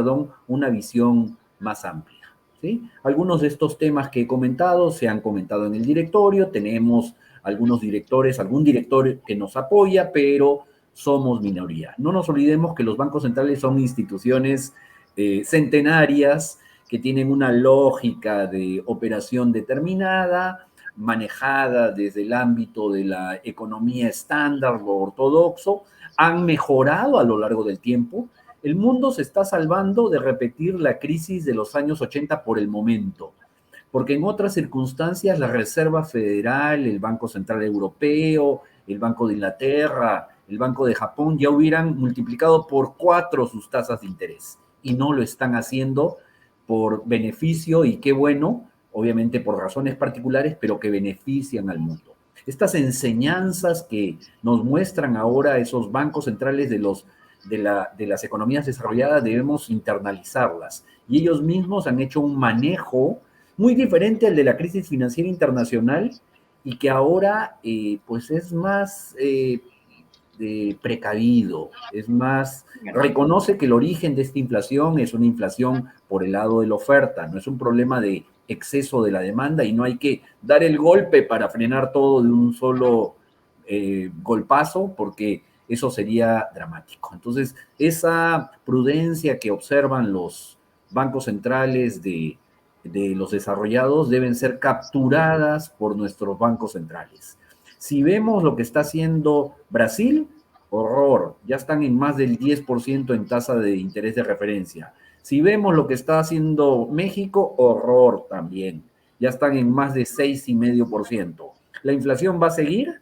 una visión más amplia, ¿sí? Algunos de estos temas que he comentado se han comentado en el directorio. Tenemos algunos directores, algún director que nos apoya, pero somos minoría. No nos olvidemos que los bancos centrales son instituciones centenarias que tienen una lógica de operación determinada, manejada desde el ámbito de la economía estándar o ortodoxo, han mejorado a lo largo del tiempo. El mundo se está salvando de repetir la crisis de los años 80 por el momento, porque en otras circunstancias la Reserva Federal, el Banco Central Europeo, el Banco de Inglaterra, el Banco de Japón ya hubieran multiplicado por 4 sus tasas de interés y no lo están haciendo por beneficio, y qué bueno, obviamente por razones particulares, pero que benefician al mundo. Estas enseñanzas que nos muestran ahora esos bancos centrales de las economías desarrolladas debemos internalizarlas, y ellos mismos han hecho un manejo muy diferente al de la crisis financiera internacional y que ahora pues es más precavido, es más, reconoce que el origen de esta inflación es una inflación por el lado de la oferta, no es un problema de exceso de la demanda y no hay que dar el golpe para frenar todo de un solo golpazo, porque eso sería dramático. Entonces, esa prudencia que observan los bancos centrales de los desarrollados deben ser capturadas por nuestros bancos centrales. Si vemos lo que está haciendo Brasil, horror, ya están en más del 10% en tasa de interés de referencia. Si vemos lo que está haciendo México, horror también, ya están en más de 6,5%. La inflación va a seguir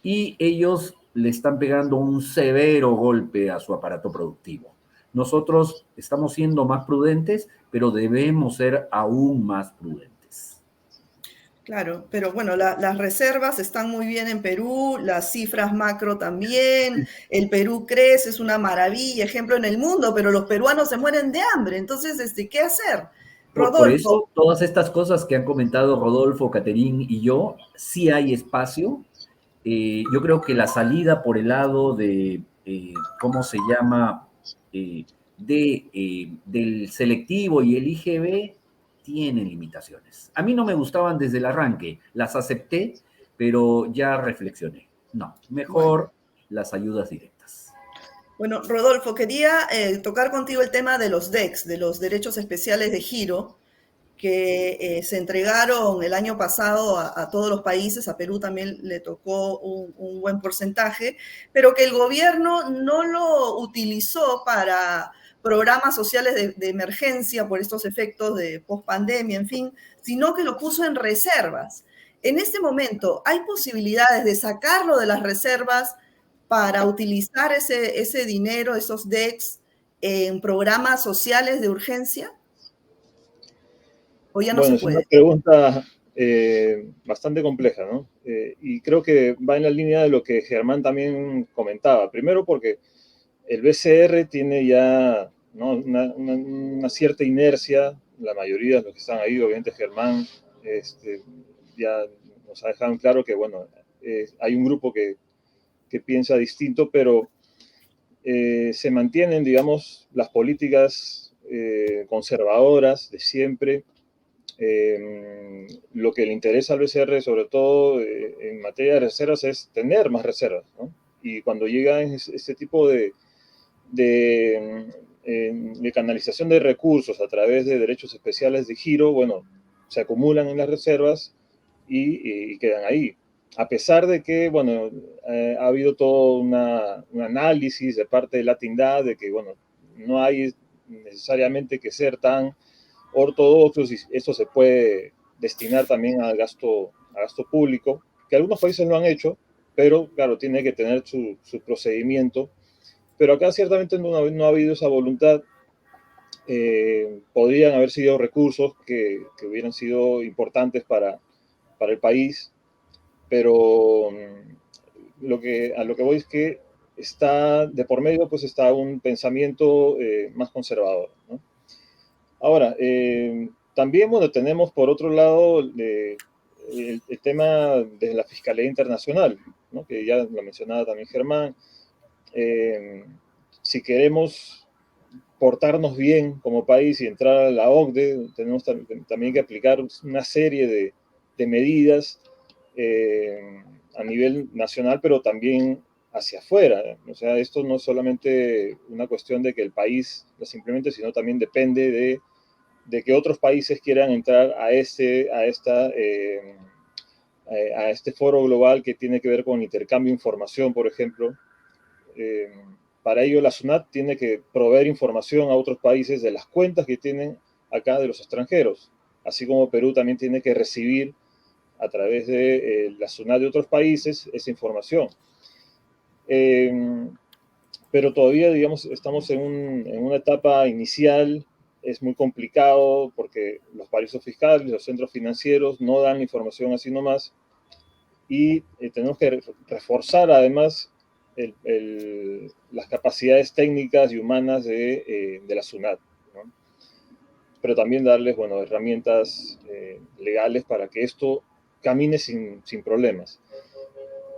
y ellos le están pegando un severo golpe a su aparato productivo. Nosotros estamos siendo más prudentes, pero debemos ser aún más prudentes. Claro, pero bueno, las reservas están muy bien en Perú, las cifras macro también, el Perú crece, es una maravilla, ejemplo en el mundo, pero los peruanos se mueren de hambre, entonces, ¿qué hacer? Rodolfo. Por eso, todas estas cosas que han comentado Rodolfo, Caterín y yo, sí hay espacio. Yo creo que la salida por el lado de, ¿cómo se llama?, del selectivo y el IGB, tienen limitaciones. A mí no me gustaban desde el arranque, las acepté, pero ya reflexioné. No, mejor las ayudas directas. Bueno, Rodolfo, quería tocar contigo el tema de los DEX, de los derechos especiales de giro, que se entregaron el año pasado a todos los países, a Perú también le tocó un buen porcentaje, pero que el gobierno no lo utilizó para programas sociales de emergencia por estos efectos de pospandemia, en fin, sino que lo puso en reservas. En este momento, ¿hay posibilidades de sacarlo de las reservas para utilizar ese dinero, esos DEX, en programas sociales de urgencia? ¿O ya no se puede? Es una pregunta bastante compleja, ¿no? Y creo que va en la línea de lo que Germán también comentaba. Primero porque el BCR tiene ya, ¿no?, una cierta inercia, la mayoría de los que están ahí, obviamente Germán ya nos ha dejado claro que, bueno, hay un grupo que piensa distinto, pero se mantienen, digamos, las políticas conservadoras de siempre. Lo que le interesa al BCR, sobre todo en materia de reservas, es tener más reservas, ¿no? Y cuando llega este tipo de canalización de recursos a través de derechos especiales de giro, bueno, se acumulan en las reservas y quedan ahí. A pesar de que, bueno, ha habido todo un análisis de parte de Latindad de que, bueno, no hay necesariamente que ser tan ortodoxos y esto se puede destinar también a gasto público, que algunos países lo han hecho, pero claro, tiene que tener su procedimiento. Pero acá ciertamente no ha habido esa voluntad. Podrían haber sido recursos que hubieran sido importantes para el país, pero a lo que voy es que está de por medio, pues está un pensamiento más conservador, ¿no? Ahora, también, bueno, tenemos por otro lado el tema de la Fiscalía Internacional, ¿no?, que ya lo mencionaba también Germán. Si queremos portarnos bien como país y entrar a la OCDE, tenemos también que aplicar una serie de, medidas a nivel nacional, pero también hacia afuera. O sea, esto no es solamente una cuestión de que el país las implemente, sino también depende de que otros países quieran entrar a este foro global que tiene que ver con intercambio de información, por ejemplo. Para ello, la SUNAT tiene que proveer información a otros países de las cuentas que tienen acá de los extranjeros, así como Perú también tiene que recibir a través de la SUNAT de otros países esa información. Pero todavía, digamos, estamos en una etapa inicial. Es muy complicado porque los paraísos fiscales, los centros financieros no dan información así nomás, y tenemos que reforzar además las capacidades técnicas y humanas de la SUNAT, ¿no? Pero también darles, bueno, herramientas legales para que esto camine sin problemas.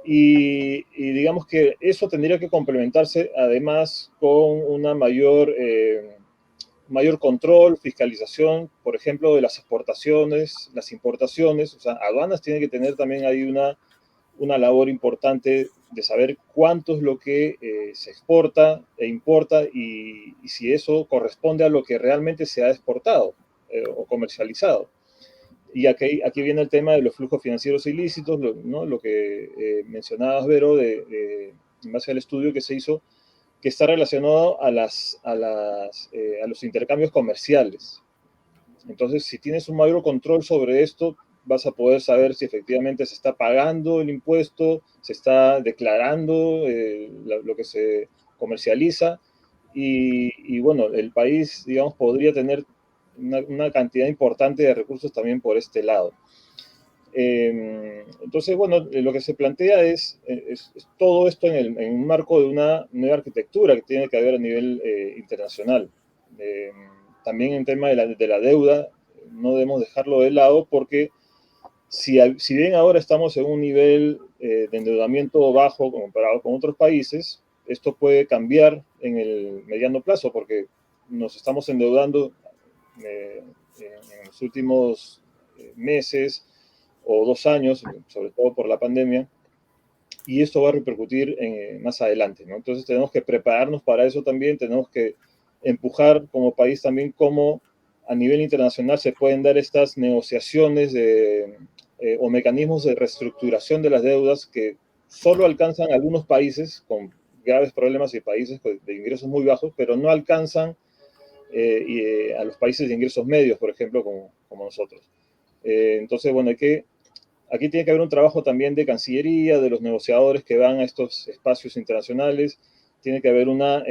Y digamos que eso tendría que complementarse además con una mayor control, fiscalización, por ejemplo, de las exportaciones, las importaciones. O sea, aduanas tienen que tener también ahí una labor importante de saber cuánto es lo que se exporta e importa, y si eso corresponde a lo que realmente se ha exportado o comercializado. Y aquí viene el tema de los flujos financieros ilícitos, ¿no? Lo que mencionabas, Vero, en base al estudio que se hizo, que está relacionado a los intercambios comerciales. Entonces, si tienes un mayor control sobre esto, vas a poder saber si efectivamente se está pagando el impuesto, se está declarando lo que se comercializa, y bueno, el país, digamos, podría tener una cantidad importante de recursos también por este lado. Entonces, bueno, lo que se plantea es todo esto en un marco de una nueva arquitectura que tiene que haber a nivel internacional. También en tema de la deuda, no debemos dejarlo de lado, porque si bien ahora estamos en un nivel de endeudamiento bajo comparado con otros países, esto puede cambiar en el mediano plazo, porque nos estamos endeudando en los últimos meses o 2 años, sobre todo por la pandemia, y esto va a repercutir más adelante, ¿no? Entonces tenemos que prepararnos para eso también, tenemos que empujar como país también cómo a nivel internacional se pueden dar estas negociaciones o mecanismos de reestructuración de las deudas que solo alcanzan algunos países con graves problemas y países de ingresos muy bajos, pero no alcanzan a los países de ingresos medios, por ejemplo, como nosotros. Entonces, bueno, aquí tiene que haber un trabajo también de Cancillería, de los negociadores que van a estos espacios internacionales. Tiene que haber una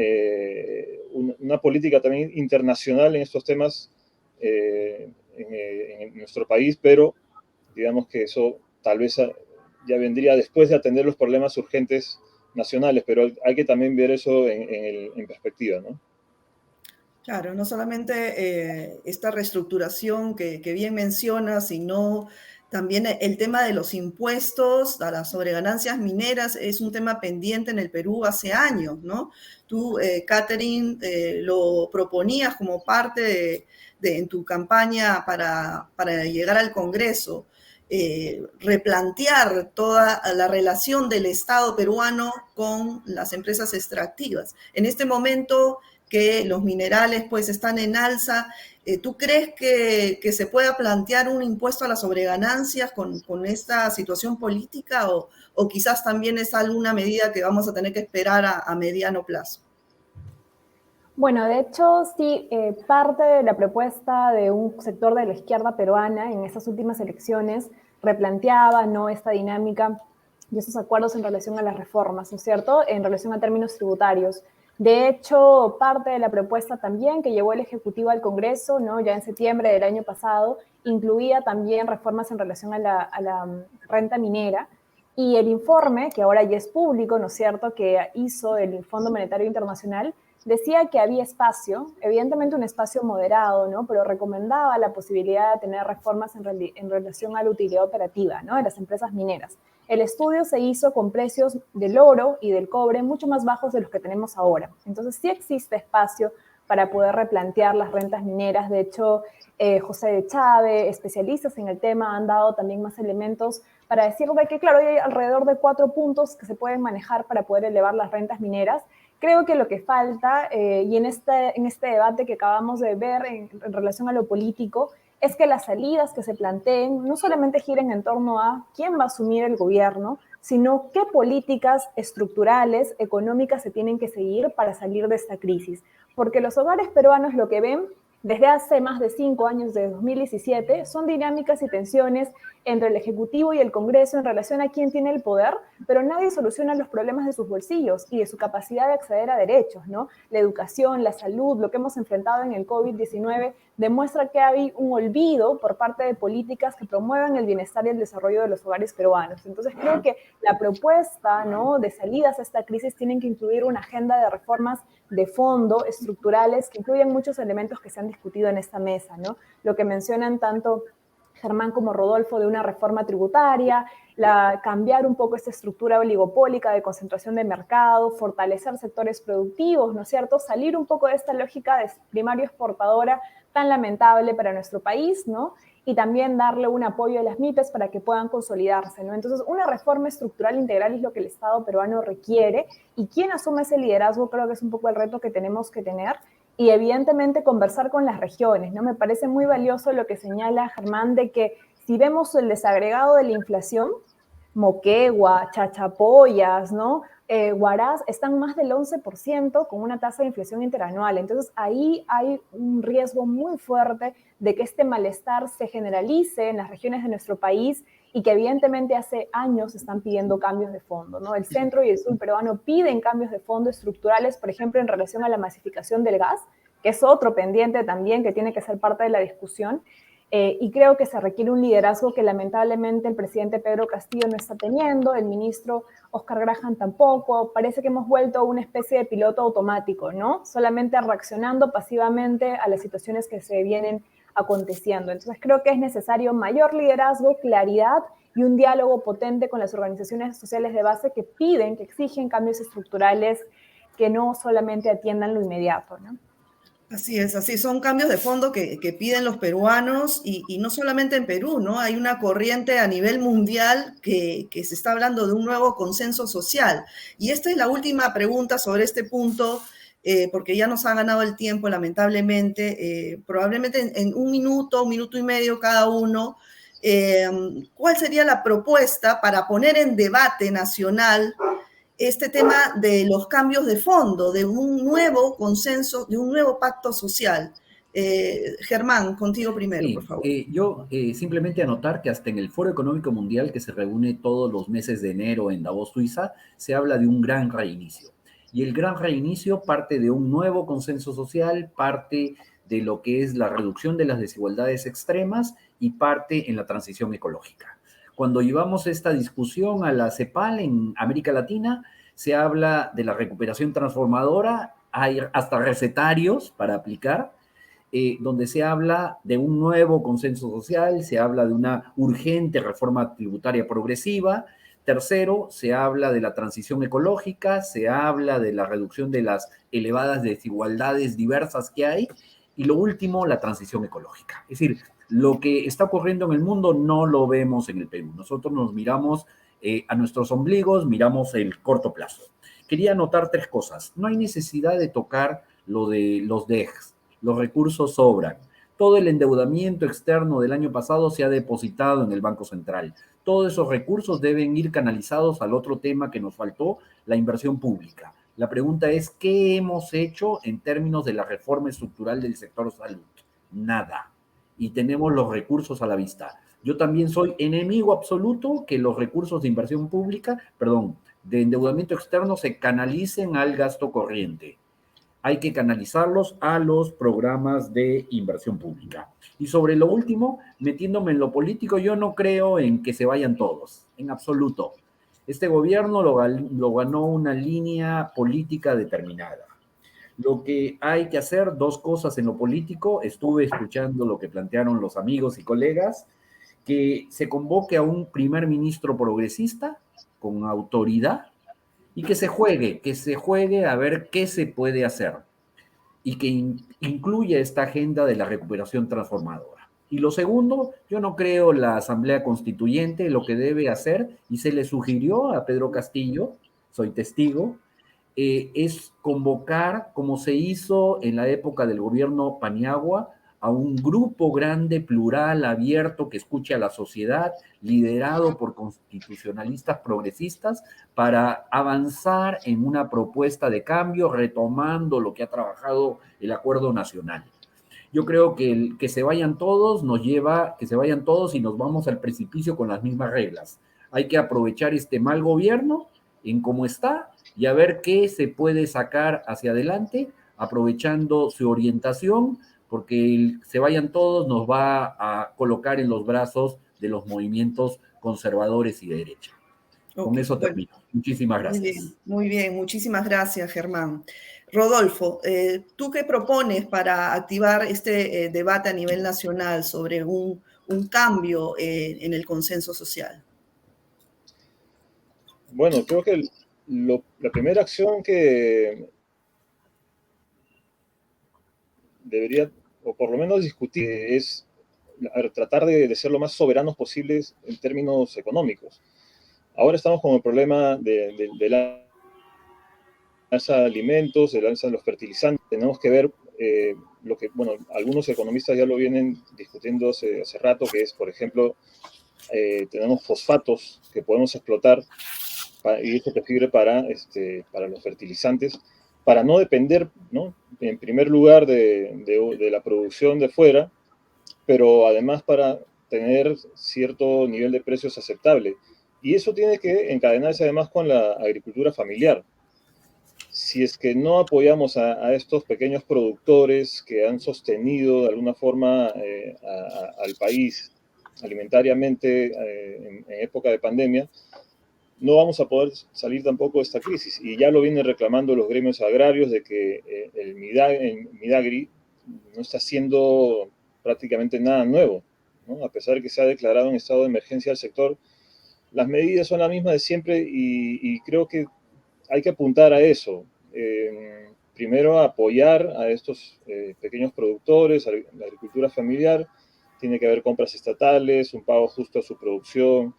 política también internacional en estos temas en nuestro país, pero digamos que eso tal vez ya vendría después de atender los problemas urgentes nacionales, pero hay que también ver eso en perspectiva, ¿no? Claro, no solamente esta reestructuración que bien mencionas, sino también el tema de los impuestos a las sobreganancias mineras es un tema pendiente en el Perú hace años, ¿no? Tú, Catherine, lo proponías como parte en tu campaña para llegar al Congreso, replantear toda la relación del Estado peruano con las empresas extractivas. En este momento que los minerales pues están en alza, ¿tú crees que se pueda plantear un impuesto a las sobreganancias con esta situación política, o quizás también es alguna medida que vamos a tener que esperar a mediano plazo? Bueno, de hecho, sí, parte de la propuesta de un sector de la izquierda peruana en estas últimas elecciones replanteaba, ¿no?, esta dinámica y esos acuerdos en relación a las reformas, ¿no es cierto?, en relación a términos tributarios. De hecho, parte de la propuesta también que llevó el Ejecutivo al Congreso, ¿no?, ya en septiembre del año pasado, incluía también reformas en relación a la renta minera. Y el informe, que ahora ya es público, ¿no es cierto?, que hizo el Fondo Monetario Internacional, decía que había espacio, evidentemente un espacio moderado, ¿no?, pero recomendaba la posibilidad de tener reformas en relación a la utilidad operativa, ¿no?, de las empresas mineras. El estudio se hizo con precios del oro y del cobre mucho más bajos de los que tenemos ahora. Entonces sí existe espacio para poder replantear las rentas mineras. De hecho, José de Chávez, especialistas en el tema, han dado también más elementos para decir que, claro, hay alrededor de 4 puntos que se pueden manejar para poder elevar las rentas mineras. Creo que lo que falta, y en este debate que acabamos de ver en relación a lo político, es que las salidas que se planteen no solamente giren en torno a quién va a asumir el gobierno, sino qué políticas estructurales, económicas se tienen que seguir para salir de esta crisis. Porque los hogares peruanos lo que ven desde hace más de 5 años, de 2017, son dinámicas y tensiones entre el Ejecutivo y el Congreso en relación a quién tiene el poder, pero nadie soluciona los problemas de sus bolsillos y de su capacidad de acceder a derechos, ¿no? La educación, la salud, lo que hemos enfrentado en el COVID-19, demuestra que hay un olvido por parte de políticas que promuevan el bienestar y el desarrollo de los hogares peruanos. Entonces creo que la propuesta, ¿no?, de salidas a esta crisis tienen que incluir una agenda de reformas de fondo, estructurales, que incluyen muchos elementos que se han discutido en esta mesa, ¿no? Lo que mencionan tanto Germán como Rodolfo de una reforma tributaria, cambiar un poco esta estructura oligopólica de concentración de mercado, fortalecer sectores productivos, ¿no es cierto? Salir un poco de esta lógica de primario exportadora tan lamentable para nuestro país, ¿no? Y también darle un apoyo a las MIPES para que puedan consolidarse, ¿no? Entonces, una reforma estructural integral es lo que el Estado peruano requiere, y quien asume ese liderazgo creo que es un poco el reto que tenemos que tener, y evidentemente conversar con las regiones, ¿no? Me parece muy valioso lo que señala Germán de que si vemos el desagregado de la inflación, Moquegua, Chachapoyas, ¿no? Huaraz están más del 11% con una tasa de inflación interanual. Entonces ahí hay un riesgo muy fuerte de que este malestar se generalice en las regiones de nuestro país y que evidentemente hace años están pidiendo cambios de fondo, ¿no? El centro y el sur peruano piden cambios de fondo estructurales, por ejemplo, en relación a la masificación del gas, que es otro pendiente también que tiene que ser parte de la discusión. Y creo que se requiere un liderazgo que lamentablemente el presidente Pedro Castillo no está teniendo, el ministro Oscar Graham tampoco. Parece que hemos vuelto a una especie de piloto automático, ¿no? Solamente reaccionando pasivamente a las situaciones que se vienen aconteciendo. Entonces creo que es necesario mayor liderazgo, claridad y un diálogo potente con las organizaciones sociales de base que piden, que exigen cambios estructurales que no solamente atiendan lo inmediato, ¿no? Así son cambios de fondo que piden los peruanos y no solamente en Perú, ¿no? Hay una corriente a nivel mundial que se está hablando de un nuevo consenso social. Y esta es la última pregunta sobre este punto, porque ya nos ha ganado el tiempo, lamentablemente, probablemente en un minuto y medio cada uno. ¿Cuál sería la propuesta para poner en debate nacional este tema de los cambios de fondo, de un nuevo consenso, de un nuevo pacto social? Germán, contigo primero, Sí, por favor. yo simplemente anotar que hasta en el Foro Económico Mundial, que se reúne todos los meses de enero en Davos, Suiza, se habla de un gran reinicio. Y el gran reinicio parte de un nuevo consenso social, parte de lo que es la reducción de las desigualdades extremas y parte en la transición ecológica. Cuando llevamos esta discusión a la CEPAL en América Latina, se habla de la recuperación transformadora, hay hasta recetarios para aplicar, donde se habla de un nuevo consenso social, se habla de una urgente reforma tributaria progresiva. Tercero, se habla de la transición ecológica, se habla de la reducción de las elevadas desigualdades diversas que hay, y lo último, la transición ecológica. Es decir, lo que está ocurriendo en el mundo no lo vemos en el Perú. Nosotros nos miramos a nuestros ombligos, miramos el corto plazo. Quería anotar 3 cosas. No hay necesidad de tocar lo de los DEGs. Los recursos sobran. Todo el endeudamiento externo del año pasado se ha depositado en el Banco Central. Todos esos recursos deben ir canalizados al otro tema que nos faltó, la inversión pública. La pregunta es, ¿qué hemos hecho en términos de la reforma estructural del sector salud? Nada. Y tenemos los recursos a la vista. Yo también soy enemigo absoluto que los recursos de inversión pública, de endeudamiento externo se canalicen al gasto corriente. Hay que canalizarlos a los programas de inversión pública. Y sobre lo último, metiéndome en lo político, yo no creo en que se vayan todos, en absoluto. Este gobierno lo ganó una línea política determinada. Lo que hay que hacer, 2 cosas en lo político, estuve escuchando lo que plantearon los amigos y colegas, que se convoque a un primer ministro progresista con autoridad y que se juegue a ver qué se puede hacer. y que incluya esta agenda de la recuperación transformadora. Y lo segundo, yo no creo la Asamblea Constituyente lo que debe hacer, y se le sugirió a Pedro Castillo, soy testigo, es convocar, como se hizo en la época del gobierno Paniagua, a un grupo grande, plural, abierto, que escuche a la sociedad, liderado por constitucionalistas progresistas, para avanzar en una propuesta de cambio, retomando lo que ha trabajado el Acuerdo Nacional. Yo creo que el que se vayan todos nos lleva, que se vayan todos y nos vamos al precipicio con las mismas reglas. Hay que aprovechar este mal gobierno en cómo está y a ver qué se puede sacar hacia adelante, aprovechando su orientación, porque el se vayan todos nos va a colocar en los brazos de los movimientos conservadores y de derecha. Con eso termino. Muchísimas gracias. Muy bien. Muchísimas gracias, Germán. Rodolfo, ¿tú qué propones para activar este debate a nivel nacional sobre un cambio en el consenso social? Bueno, creo que la primera acción que debería, o por lo menos discutir, es tratar de ser lo más soberanos posibles en términos económicos. Ahora estamos con el problema de la alza de alimentos, de la alza de los fertilizantes. Tenemos que ver lo que, bueno, algunos economistas ya lo vienen discutiendo hace rato, que es, por ejemplo, tenemos fosfatos que podemos explotar y eso te sirve para los fertilizantes, para no depender, ¿no?, en primer lugar de la producción de fuera, pero además para tener cierto nivel de precios aceptable. Y eso tiene que encadenarse además con la agricultura familiar. Si es que no apoyamos a estos pequeños productores que han sostenido de alguna forma al país alimentariamente en época de pandemia, no vamos a poder salir tampoco de esta crisis. Y ya lo vienen reclamando los gremios agrarios de que el Midagri no está haciendo prácticamente nada nuevo, ¿no? A pesar de que se ha declarado en estado de emergencia al sector, las medidas son las mismas de siempre y creo que hay que apuntar a eso. Primero, apoyar a estos pequeños productores, a la agricultura familiar. Tiene que haber compras estatales, un pago justo a su producción,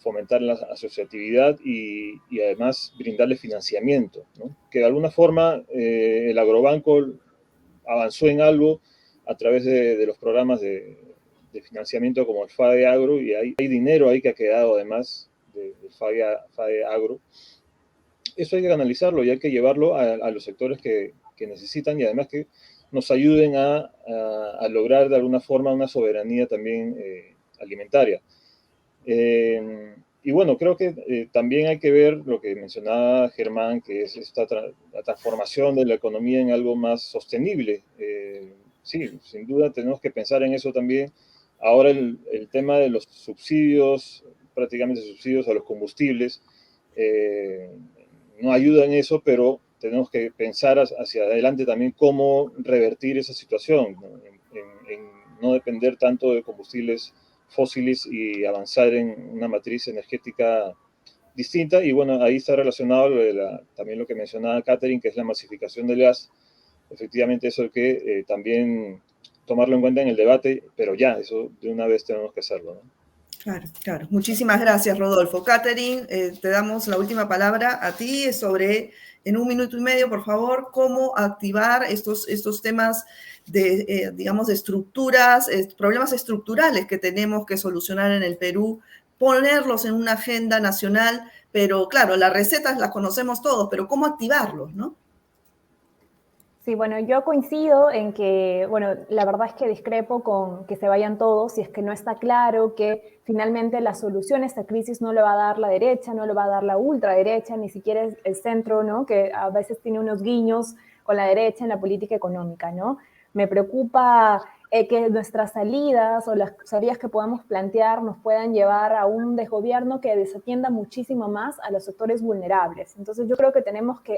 fomentar la asociatividad y además brindarle financiamiento, ¿no? Que de alguna forma el agrobanco avanzó en algo a través de los programas de financiamiento como el FADE Agro, y hay dinero ahí que ha quedado además del FADE Agro. Eso hay que analizarlo y hay que llevarlo a los sectores que necesitan y además que nos ayuden a lograr de alguna forma una soberanía también alimentaria. Y bueno, creo que también hay que ver lo que mencionaba Germán, que es la transformación de la economía en algo más sostenible. Sí, sin duda tenemos que pensar en eso también. Ahora el tema de los subsidios, prácticamente subsidios a los combustibles, no ayuda en eso, pero tenemos que pensar hacia adelante también cómo revertir esa situación, ¿no? En no depender tanto de combustibles fósiles y avanzar en una matriz energética distinta. Y bueno, ahí está relacionado también lo que mencionaba Catherine, que es la masificación del gas. Efectivamente, eso hay que también tomarlo en cuenta en el debate, pero ya, eso de una vez tenemos que hacerlo, ¿no? Claro. Muchísimas gracias, Rodolfo. Catherine, te damos la última palabra a ti sobre, en 1 minuto y medio, por favor, cómo activar estos temas de, digamos, de estructuras, problemas estructurales que tenemos que solucionar en el Perú, ponerlos en una agenda nacional, pero claro, las recetas las conocemos todos, pero ¿cómo activarlos, no? Sí, bueno, yo coincido en que, bueno, la verdad es que discrepo con que se vayan todos si es que no está claro que finalmente la solución a esta crisis no le va a dar la derecha, no le va a dar la ultraderecha, ni siquiera el centro, ¿no?, que a veces tiene unos guiños con la derecha en la política económica, ¿no? Me preocupa que nuestras salidas o las salidas que podamos plantear nos puedan llevar a un desgobierno que desatienda muchísimo más a los sectores vulnerables. Entonces yo creo que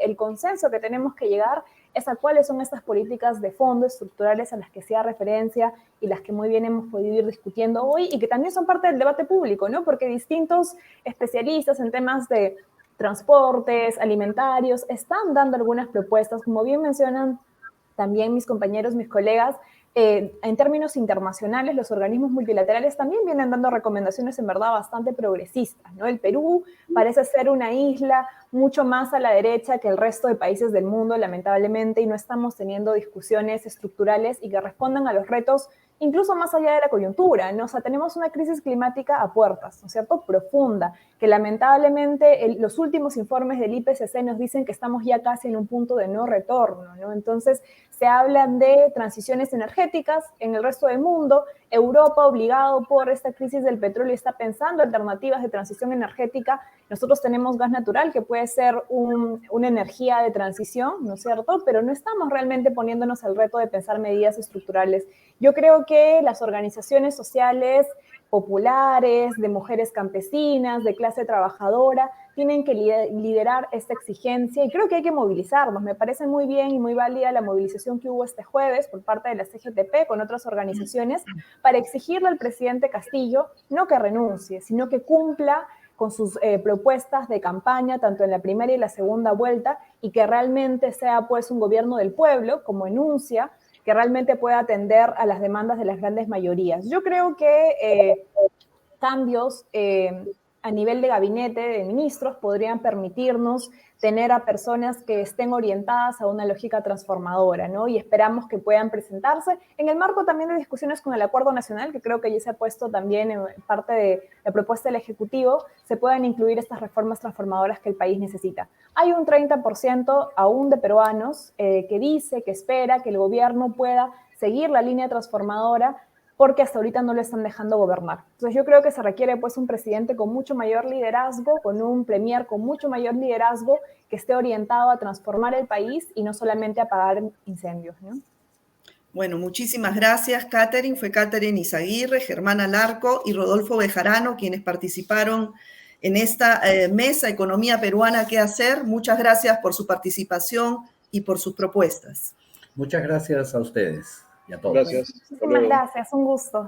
el consenso que tenemos que llegar es a cuáles son estas políticas de fondo estructurales a las que hacía referencia y las que muy bien hemos podido ir discutiendo hoy y que también son parte del debate público, ¿no? Porque distintos especialistas en temas de transportes, alimentarios, están dando algunas propuestas, como bien mencionan también mis compañeros, mis colegas, en términos internacionales, los organismos multilaterales también vienen dando recomendaciones en verdad bastante progresistas, ¿no? El Perú parece ser una isla mucho más a la derecha que el resto de países del mundo, lamentablemente, y no estamos teniendo discusiones estructurales y que respondan a los retos incluso más allá de la coyuntura, ¿no? O sea, tenemos una crisis climática a puertas, ¿no es cierto?, profunda, que lamentablemente los últimos informes del IPCC nos dicen que estamos ya casi en un punto de no retorno, ¿no? Entonces, se hablan de transiciones energéticas en el resto del mundo. Europa, obligado por esta crisis del petróleo, está pensando alternativas de transición energética. Nosotros tenemos gas natural, que puede ser una energía de transición, ¿no es cierto?, pero no estamos realmente poniéndonos al reto de pensar medidas estructurales. Yo creo que las organizaciones sociales populares, de mujeres campesinas, de clase trabajadora, tienen que liderar esta exigencia y creo que hay que movilizarnos. Me parece muy bien y muy válida la movilización que hubo este jueves por parte de la CGTP con otras organizaciones para exigirle al presidente Castillo no que renuncie, sino que cumpla con sus propuestas de campaña, tanto en la primera y la segunda vuelta, y que realmente sea pues un gobierno del pueblo, como enuncia, que realmente pueda atender a las demandas de las grandes mayorías. Yo creo que cambios a nivel de gabinete de ministros podrían permitirnos tener a personas que estén orientadas a una lógica transformadora, ¿no? Y esperamos que puedan presentarse en el marco también de discusiones con el Acuerdo Nacional, que creo que ya se ha puesto también en parte de la propuesta del Ejecutivo, se puedan incluir estas reformas transformadoras que el país necesita. Hay un 30% aún de peruanos que dice, que espera que el gobierno pueda seguir la línea transformadora, porque hasta ahorita no lo están dejando gobernar. Entonces yo creo que se requiere pues un presidente con mucho mayor liderazgo, con un premier con mucho mayor liderazgo, que esté orientado a transformar el país y no solamente a apagar incendios, ¿no? Bueno, muchísimas gracias, Catherine. Fue Catherine Izaguirre, Germán Alarco y Rodolfo Bejarano quienes participaron en esta mesa Economía Peruana, ¿qué hacer? Muchas gracias por su participación y por sus propuestas. Muchas gracias a ustedes y a todos. Gracias. Muchísimas gracias, un gusto.